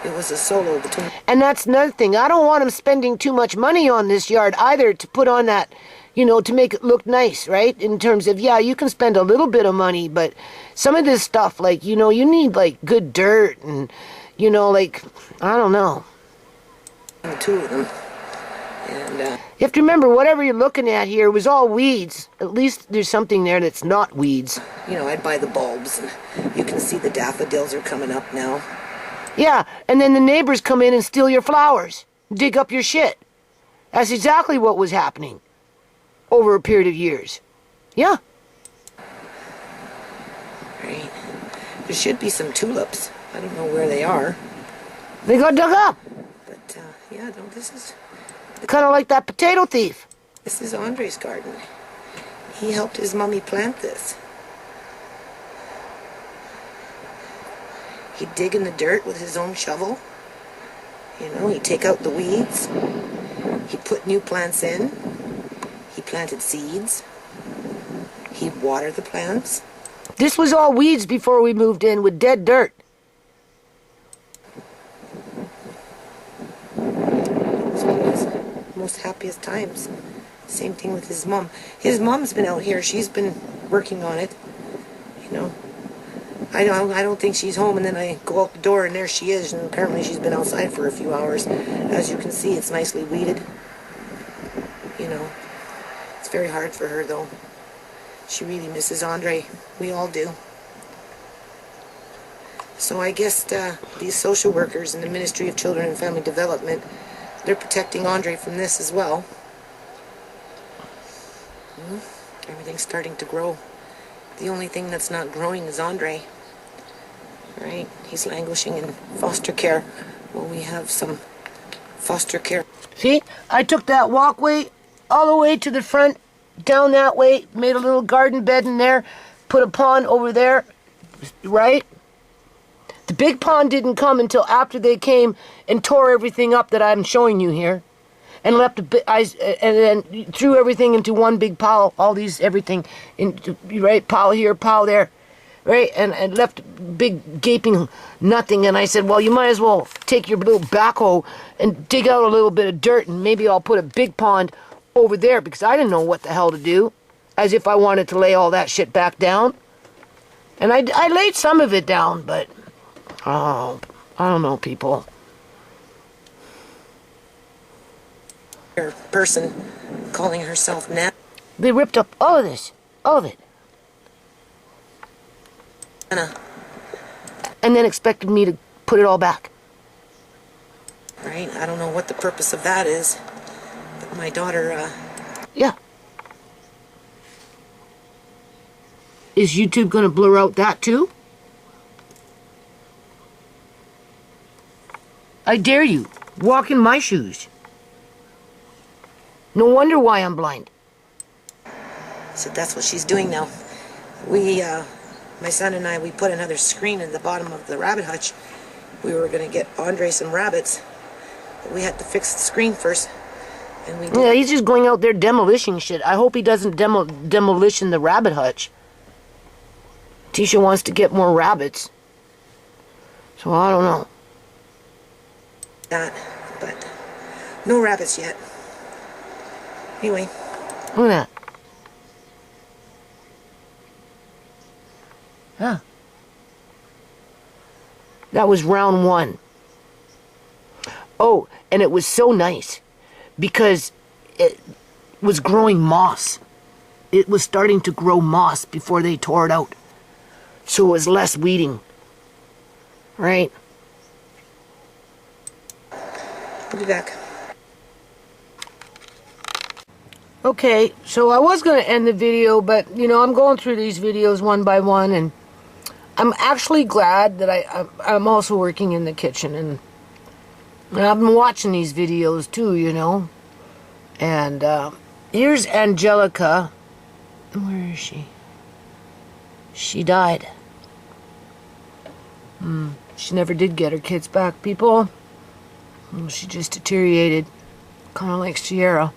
B: it was a solo between...
A: And that's another thing. I don't want him spending too much money on this yard either to put on that, to make it look nice, right? In terms of, yeah, you can spend a little bit of money, but some of this stuff, like, you need, like, good dirt and, like, I don't know.
B: The two of them. And,
A: you have to remember, whatever you're looking at here was all weeds. At least there's something there that's not weeds.
B: I'd buy the bulbs, and you can see the daffodils are coming up now.
A: Yeah, and then the neighbors come in and steal your flowers. dig up your shit. That's exactly what was happening over a period of years. Yeah.
B: Right. There should be some tulips. I don't know where they are.
A: They got dug up.
B: But, yeah, no, this is
A: Kind of like that potato thief.
B: Andre's garden. He helped his mummy plant this. He'd dig in the dirt with his own shovel. You know, he'd take out the weeds. He'd put new plants in. He planted seeds. He'd water the plants.
A: This was all weeds before we moved in with dead dirt.
B: It was most happiest times. Same thing with his mom. His mom's been out here. She's been working on it. You know, I don't think she's home, and then I go out the door and there she is, and apparently she's been outside for a few hours. As you can see, it's nicely weeded. You know, it's very hard for her though. She really misses Andre. We all do. So I guess these social workers in the Ministry of Children and Family Development, they're protecting Andre from this as well. Everything's starting to grow. The only thing that's not growing is Andre. Right? He's languishing in foster care. Well, we have some foster care.
A: See, I took that walkway all the way to the front, down that way, made a little garden bed in there, put a pond over there, right? The big pond didn't come until after they came and tore everything up that I'm showing you here, and left and then threw everything into one big pile, all these everything, into, right, pile here, pile there, right, and left big gaping nothing. And I said, well, you might as well take your little backhoe and dig out a little bit of dirt, and maybe I'll put a big pond over there, because I didn't know what the hell to do, as if I wanted to lay all that shit back down. And I laid some of it down, but oh, I don't know, people.
B: Person calling herself Nana.
A: They ripped up all of this, all of it, and then expected me to put it all back.
B: Right? I don't know what the purpose of that is, but my daughter,
A: Yeah. Is YouTube going to blur out that too? I dare you. Walk in my shoes. No wonder why I'm blind.
B: so that's what she's doing now. We, my son and I, we put another screen in the bottom of the rabbit hutch. We were going to get Andre some rabbits, but we had to fix the screen first. And we did.
A: Yeah, he's just going out there demolishing shit. I hope he doesn't demolition the rabbit hutch. Tisha wants to get more rabbits. So I don't know.
B: That, but no rabbits yet. Anyway.
A: Look at that. Huh. That was round one. Oh, and it was so nice because it was growing moss. It was starting to grow moss before they tore it out. So it was less weeding. Right?
B: I'll be back.
A: Okay, so I was going to end the video, but, you know, I'm going through these videos one by one, and I'm actually glad that I'm also working in the kitchen, and I've been watching these videos too, you know. And here's Angelica. Where is she? She died. She never did get her kids back, people. She just deteriorated, kind of like Sierra.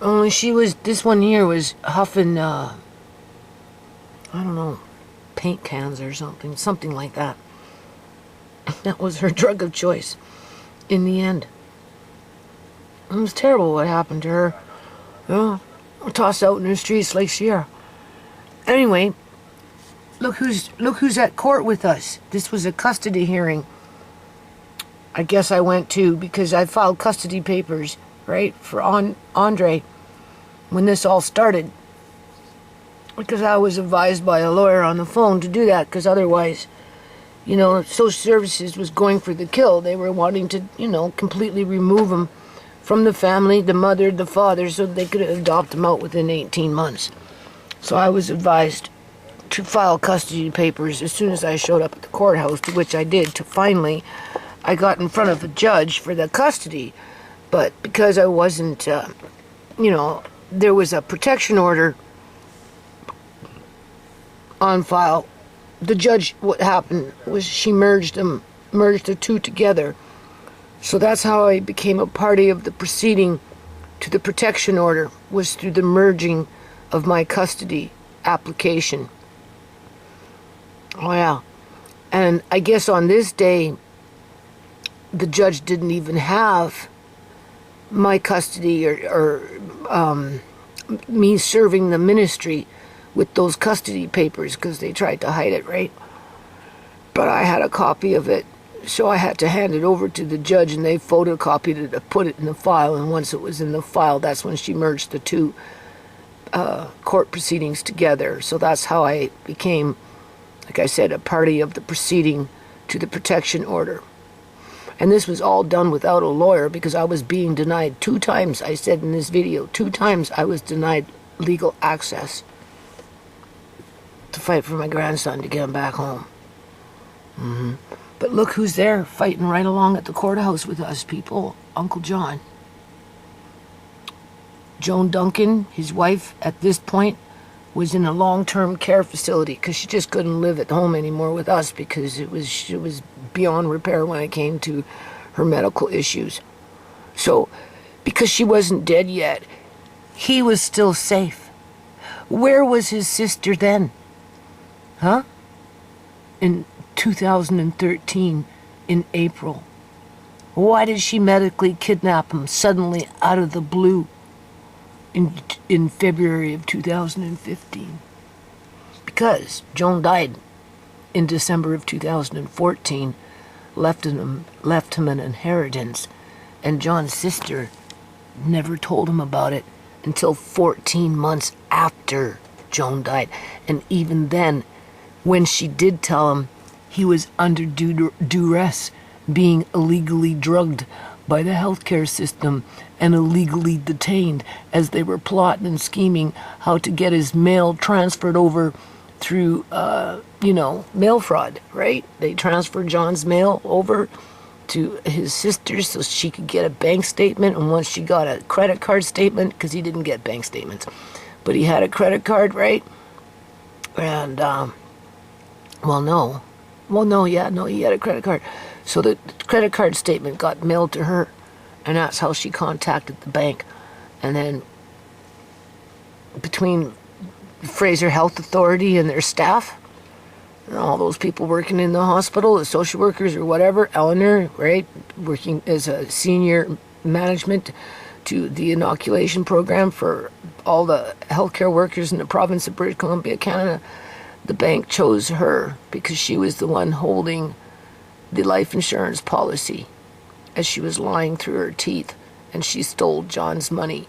A: Only this one here was huffing, I don't know, paint cans or something like that. That was her drug of choice in the end. It was terrible what happened to her. You know, tossed out in the streets like Sierra. Anyway, look who's at court with us. This was a custody hearing. I guess I went to because I filed custody papers, right, for Andre when this all started. Because I was advised by a lawyer on the phone to do that, because otherwise you know, social services was going for the kill. They were wanting to, you know, completely remove him from the family, the mother, the father, so they could adopt him out within 18 months. So I was advised to file custody papers as soon as I showed up at the courthouse, to which I did. To finally, I got in front of a judge for the custody. But because I wasn't, you know, there was a protection order on file. The judge, what happened was she merged the two together. So that's how I became a party of the proceeding to the protection order, was through the merging of my custody application. Oh yeah. And I guess on this day, the judge didn't even have my custody or me serving the ministry with those custody papers, because they tried to hide it, right? But I had a copy of it, so I had to hand it over to the judge, and they photocopied it to put it in the file. And once it was in the file, that's when she merged the two court proceedings together. So that's how I became, like I said, a party of the proceeding to the protection order. And this was all done without a lawyer, because I was being denied 2 times. I said in this video, 2 times I was denied legal access to fight for my grandson to get him back home. But look who's there, fighting right along at the courthouse with us, people. Uncle John. Joan Duncan, his wife, at this point, was in a long-term care facility because she just couldn't live at home anymore with us, because it was beyond repair when it came to her medical issues. So, because she wasn't dead yet, he was still safe. Where was his sister then? Huh? In 2013, in April. Why did she medically kidnap him suddenly out of the blue in February of 2015? Because Joan died in December of 2014, left him an inheritance, and John's sister never told him about it until 14 months after Joan died. And even then, when she did tell him, he was under duress, being illegally drugged by the healthcare system and illegally detained, as they were plotting and scheming how to get his mail transferred over through, mail fraud, right? They transferred John's mail over to his sister so she could get a bank statement, and once she got a credit card statement, because he didn't get bank statements, but he had a credit card, right? And, he had a credit card. So the credit card statement got mailed to her, and that's how she contacted the bank. And then between Fraser Health Authority and their staff, and all those people working in the hospital, the social workers or whatever, Eleanor, right, working as a senior management to the inoculation program for all the healthcare workers in the province of British Columbia, Canada, the bank chose her because she was the one holding the life insurance policy as she was lying through her teeth, and she stole John's money.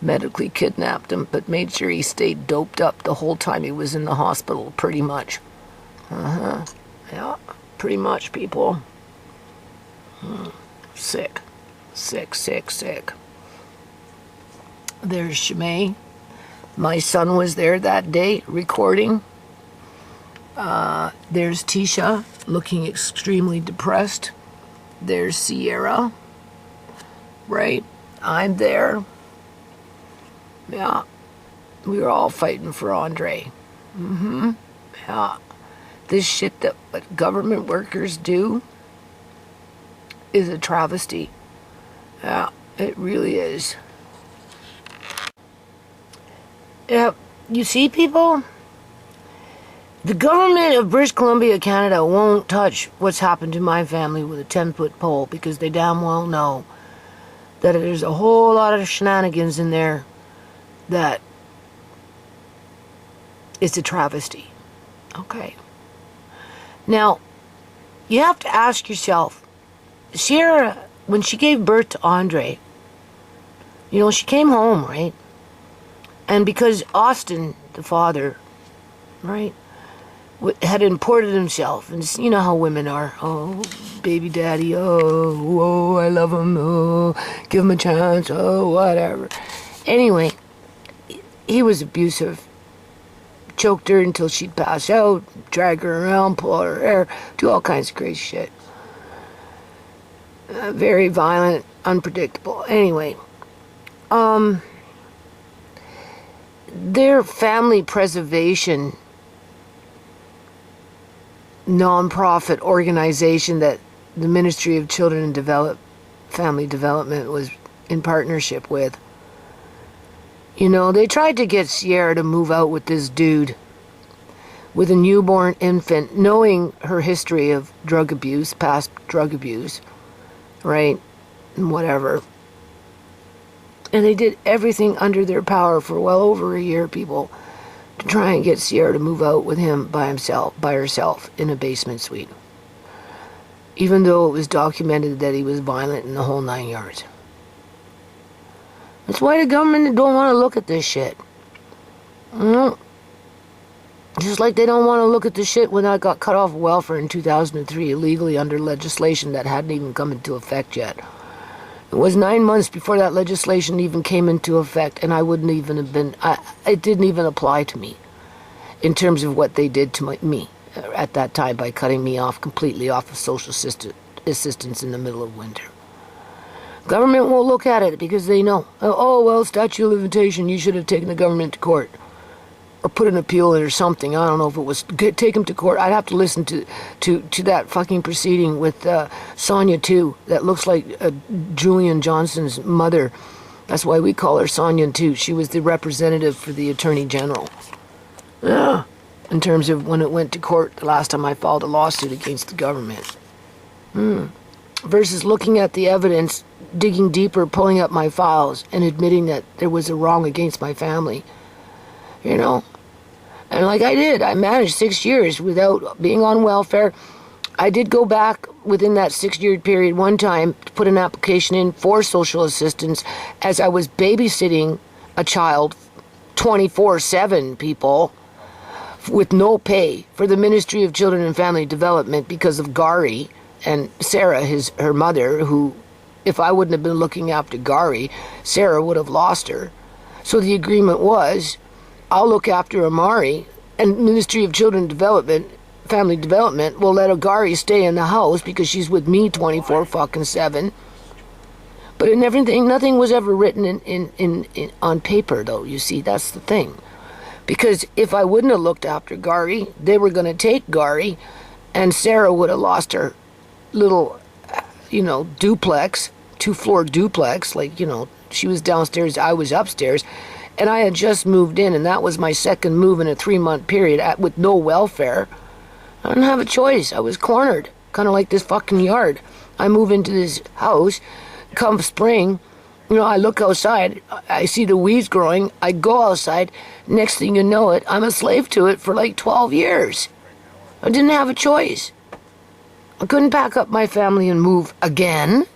A: Medically kidnapped him, but made sure he stayed doped up the whole time he was in the hospital, pretty much. Yeah, pretty much, people. Sick. There's Shimei. My son was there that day recording. There's Tisha looking extremely depressed. There's Sierra. Right? I'm there. Yeah. We were all fighting for Andre. Yeah. This shit that what government workers do is a travesty. Yeah, it really is. Yeah, you see, people? The government of British Columbia, Canada won't touch what's happened to my family with a 10-foot pole, because they damn well know that there's a whole lot of shenanigans in there that it's a travesty. Okay. Now, you have to ask yourself, Sierra, when she gave birth to Andre, she came home, right? And because Austin, the father, right, had imported himself. And you know how women are. Oh, baby daddy. Oh, I love him. Oh, give him a chance. Oh, whatever. Anyway, he was abusive. Choked her until she'd pass out, drag her around, pull out her hair, do all kinds of crazy shit. Very violent, unpredictable. Anyway, their family preservation non-profit organization that the Ministry of Children and Family Development was in partnership with. You know, they tried to get Sierra to move out with this dude with a newborn infant, knowing her history of drug abuse, past drug abuse, right, and whatever. And they did everything under their power for well over a year, people, to try and get Sierra to move out with him by herself in a basement suite. Even though it was documented that he was violent in the whole 9 yards. That's why the government don't want to look at this shit. Just like they don't want to look at the shit when I got cut off welfare in 2003 illegally under legislation that hadn't even come into effect yet. It was 9 months before that legislation even came into effect, and I wouldn't even have been, it didn't even apply to me in terms of what they did to me at that time by cutting me off completely off of social assistance in the middle of winter. Government won't look at it because they know, oh, well, statute of limitation, you should have taken the government to court. Or put an appeal in or something. I don't know if it was take him to court. I'd have to listen to that fucking proceeding with Sonia too. That looks like Julian Johnson's mother. That's why we call her Sonia too. She was the representative for the Attorney General. Yeah. In terms of when it went to court the last time I filed a lawsuit against the government. Versus looking at the evidence, digging deeper, pulling up my files, and admitting that there was a wrong against my family. You know? And like I did, I managed 6 years without being on welfare. I did go back within that 6-year period one time to put an application in for social assistance as I was babysitting a child 24/7, people, with no pay for the Ministry of Children and Family Development because of Gary and Sarah, her mother, who, if I wouldn't have been looking after Gary, Sarah would have lost her. So the agreement was, I'll look after Amari, and Ministry of Children Development, Family Development will let Agari stay in the house because she's with me 24/7. But nothing was ever written in on paper, though. You see, that's the thing. Because if I wouldn't have looked after Gary, they were going to take Gary, and Sarah would have lost her little, duplex, 2-floor duplex. Like, she was downstairs, I was upstairs. And I had just moved in, and that was my second move in a 3-month period with no welfare. I didn't have a choice. I was cornered, kind of like this fucking yard. I move into this house, come spring, I look outside, I see the weeds growing, I go outside, next thing you know it, I'm a slave to it for like 12 years. I didn't have a choice. I couldn't pack up my family and move again,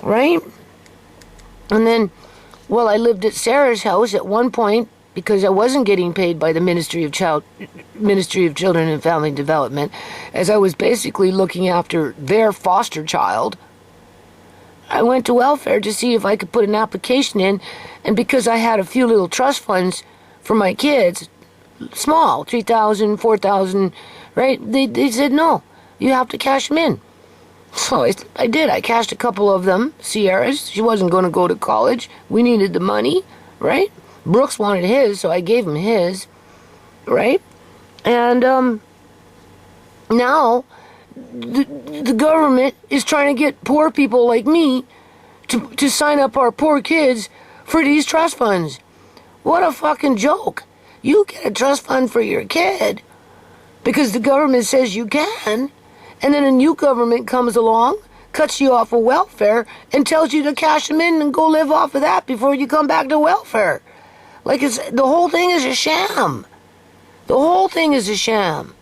A: right? And then, I lived at Sarah's house at one point because I wasn't getting paid by the Ministry of Children and Family Development, as I was basically looking after their foster child. I went to welfare to see if I could put an application in, and because I had a few little trust funds for my kids, small, $3,000, $4,000, right? They said, no, you have to cash them in. So I did. I cashed a couple of them, Sierra's. She wasn't going to go to college. We needed the money, right? Brooks wanted his, so I gave him his, right? And now the government is trying to get poor people like me to sign up our poor kids for these trust funds. What a fucking joke. You get a trust fund for your kid because the government says you can. And then a new government comes along, cuts you off of welfare, and tells you to cash them in and go live off of that before you come back to welfare. Like the whole thing is a sham. The whole thing is a sham.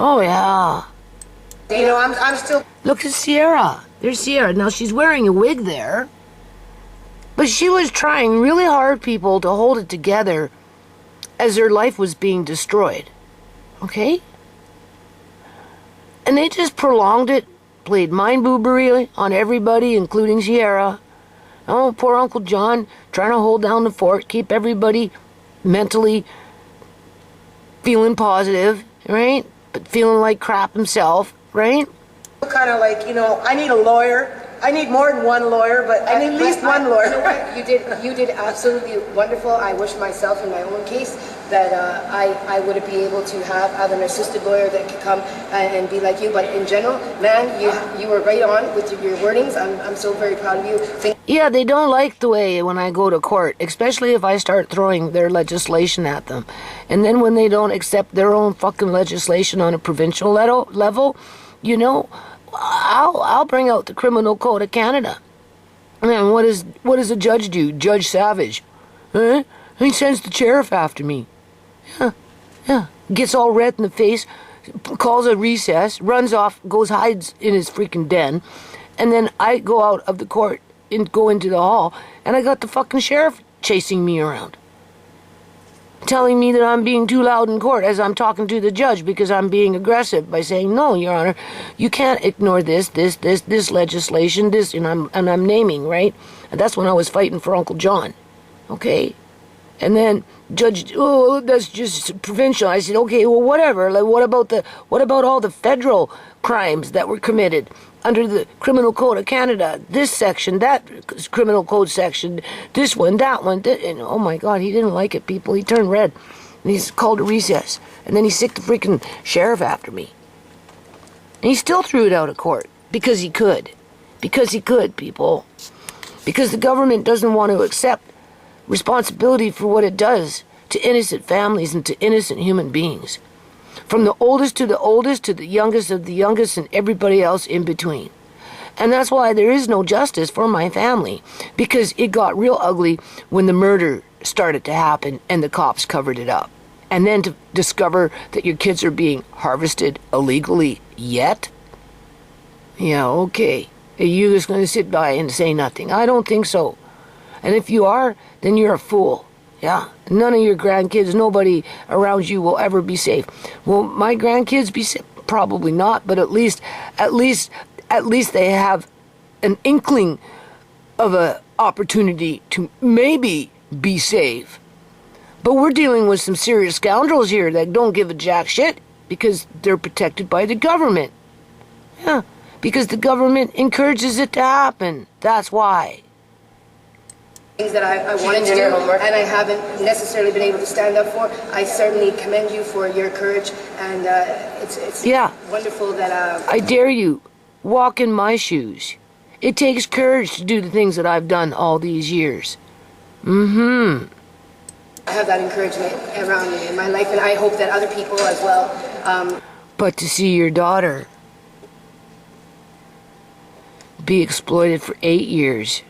A: Oh, yeah.
B: I'm still...
A: Look at Sierra. There's Sierra. Now, she's wearing a wig there. But she was trying really hard, people, to hold it together as her life was being destroyed. Okay? And they just prolonged it, played mind boobery on everybody, including Sierra. Oh, poor Uncle John, trying to hold down the fort, keep everybody mentally feeling positive, right? But feeling like crap himself, right?
B: Kind of like, I need a lawyer. I need more than one lawyer, but I need at least one lawyer.
G: You know what? You did absolutely wonderful. I wish myself in my own case that I would be able to have either an assisted lawyer that could come and be like you. But in general, man, you were right on with your wordings. I'm so very proud of you.
A: Yeah, they don't like the way when I go to court, especially if I start throwing their legislation at them. And then when they don't accept their own fucking legislation on a provincial level, I'll bring out the Criminal Code of Canada. Man, what does a judge do? Judge Savage. Huh? He sends the sheriff after me. Yeah. Gets all red in the face, calls a recess, runs off, hides in his freaking den, and then I go out of the court and go into the hall, and I got the fucking sheriff chasing me around, telling me that I'm being too loud in court as I'm talking to the judge because I'm being aggressive by saying, no, Your Honor, you can't ignore this legislation, and I'm naming, right? And that's when I was fighting for Uncle John, okay? And then judge, oh, that's just provincial. I said, okay, well, whatever. Like, what about all the federal crimes that were committed under the Criminal Code of Canada? This section, that Criminal Code section, this one, that one. And oh my God, he didn't like it, people. He turned red, and he's called a recess. And then he sicked the freaking sheriff after me. And he still threw it out of court because he could. Because he could, people. Because the government doesn't want to accept responsibility for what it does to innocent families and to innocent human beings. From the oldest to the youngest of the youngest and everybody else in between. And that's why there is no justice for my family, because it got real ugly when the murder started to happen and the cops covered it up. And then to discover that your kids are being harvested illegally yet? Yeah, okay. Are you just going to sit by and say nothing? I don't think so. And if you are, then you're a fool. Yeah. None of your grandkids, nobody around you will ever be safe. Will my grandkids be safe? Probably not, but at least they have an inkling of an opportunity to maybe be safe. But we're dealing with some serious scoundrels here that don't give a jack shit because they're protected by the government. Yeah. Because the government encourages it to happen. That's why.
G: Things that I wanted to do and I haven't necessarily been able to stand up for. I certainly commend you for your courage, and it's wonderful that...
A: I dare you, walk in my shoes. It takes courage to do the things that I've done all these years. I
G: have that encouragement around me in my life, and I hope that other people as well...
A: But to see your daughter be exploited for 8 years...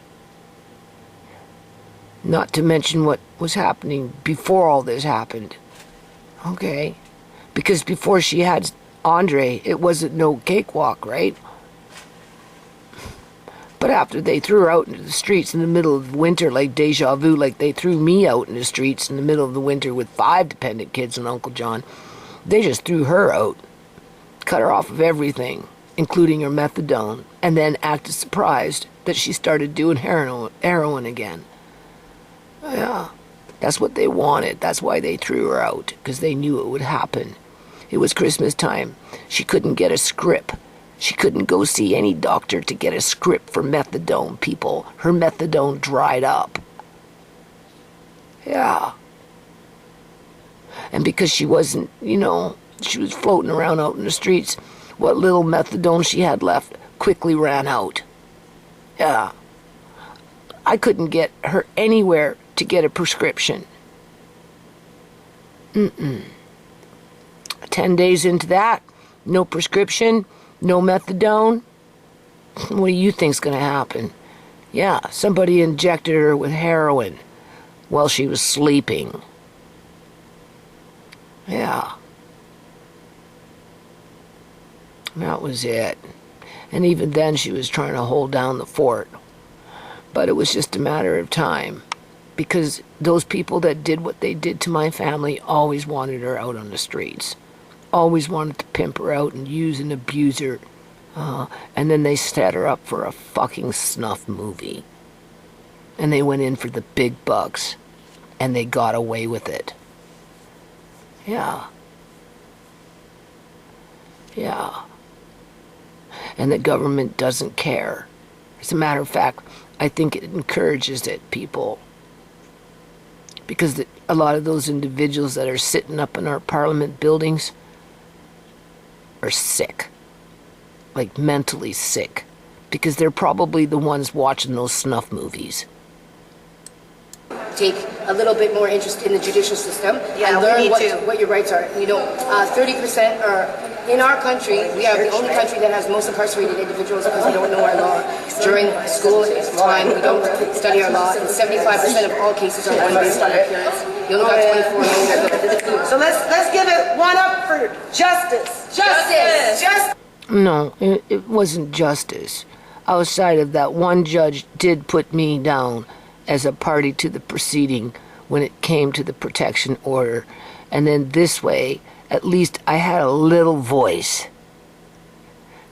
A: Not to mention what was happening before all this happened. Okay? Because before she had Andre, it wasn't no cakewalk, right? But after they threw her out into the streets in the middle of winter, like deja vu, like they threw me out in the streets in the middle of the winter with 5 dependent kids and Uncle John, they just threw her out, cut her off of everything, including her methadone, and then acted surprised that she started doing heroin again. Yeah, that's what they wanted. That's why they threw her out, because they knew it would happen. It was Christmas time. She couldn't get a script. She couldn't go see any doctor to get a script for methadone, people. Her methadone dried up. Yeah. And because she wasn't, she was floating around out in the streets, what little methadone she had left quickly ran out. Yeah. I couldn't get her anywhere to get a prescription. 10 days into that, no prescription, no methadone. What do you think's gonna happen? Yeah, somebody injected her with heroin while she was sleeping. Yeah. That was it. And even then she was trying to hold down the fort. But it was just a matter of time. Because those people that did what they did to my family always wanted her out on the streets. always wanted to pimp her out and use and abuse her. And then they set her up for a fucking snuff movie. And they went in for the big bucks. And they got away with it. Yeah. Yeah. And the government doesn't care. As a matter of fact, I think it encourages it, people. Because a lot of those individuals that are sitting up in our parliament buildings are sick. Like mentally sick. Because they're probably the ones watching those snuff movies.
G: Take a little bit more interest in the judicial system and learn what your rights are. 30% are in our country. We are the only country that has most incarcerated individuals because we don't know our law. During school time, we don't study our law, and 75% of all cases are won based on appearance. You only got 24 million.
B: So let's give it one up for justice. Justice.
A: No, it wasn't justice. Outside of that, one judge did put me down as a party to the proceeding when it came to the protection order. And then this way, at least I had a little voice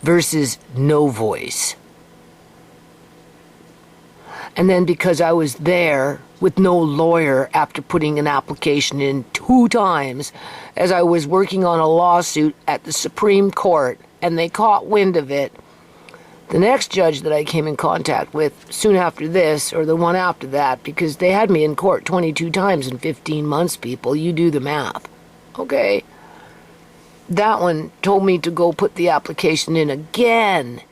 A: versus no voice. And then because I was there with no lawyer after putting an application in 2 times, as I was working on a lawsuit at the Supreme Court, and they caught wind of it, the next judge that I came in contact with soon after this, or the one after that, because they had me in court 22 times in 15 months, people. You do the math. Okay? That one told me to go put the application in again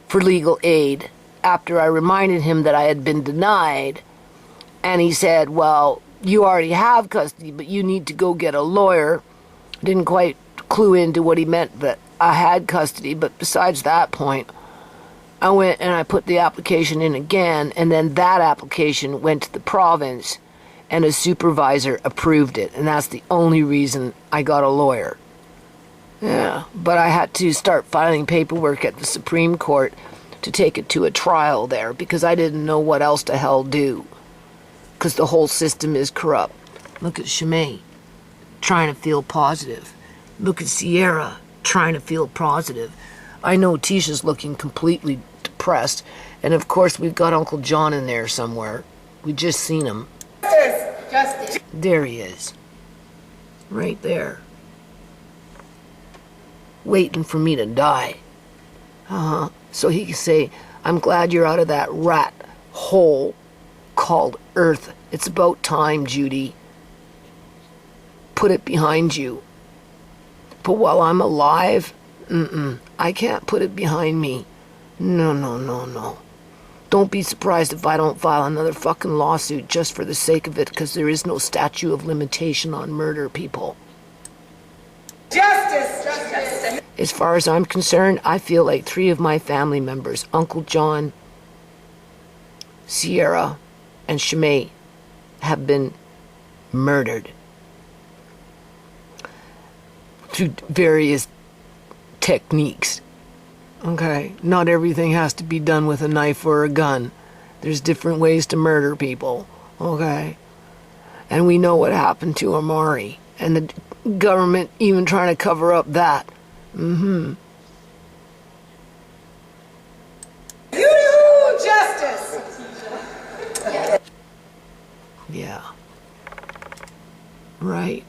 A: for legal aid after I reminded him that I had been denied. And he said, well, you already have custody, but you need to go get a lawyer. Didn't quite clue into what he meant that I had custody, but besides that point, I went and I put the application in again, and then that application went to the province, and a supervisor approved it, and that's the only reason I got a lawyer. Yeah, but I had to start filing paperwork at the Supreme Court to take it to a trial there, because I didn't know what else to hell do, because the whole system is corrupt. Look at Shimei, trying to feel positive. Look at Sierra, trying to feel positive. I know Tisha's looking completely depressed, and of course we've got Uncle John in there somewhere. We just seen him.
G: Justice.
A: There he is. Right there. Waiting for me to die. So he can say, I'm glad you're out of that rat hole called Earth. It's about time, Judy. Put it behind you. But while I'm alive, I can't put it behind me. No. Don't be surprised if I don't file another fucking lawsuit just for the sake of it, because there is no statute of limitation on murder, people.
B: Justice.
A: As far as I'm concerned, I feel like 3 of my family members, Uncle John, Sierra, and Shimei, have been murdered through various techniques. Okay, not everything has to be done with a knife or a gun. There's different ways to murder people. Okay, and we know what happened to Amari, and the government even trying to cover up that.
B: You justice.
A: Yeah. Right.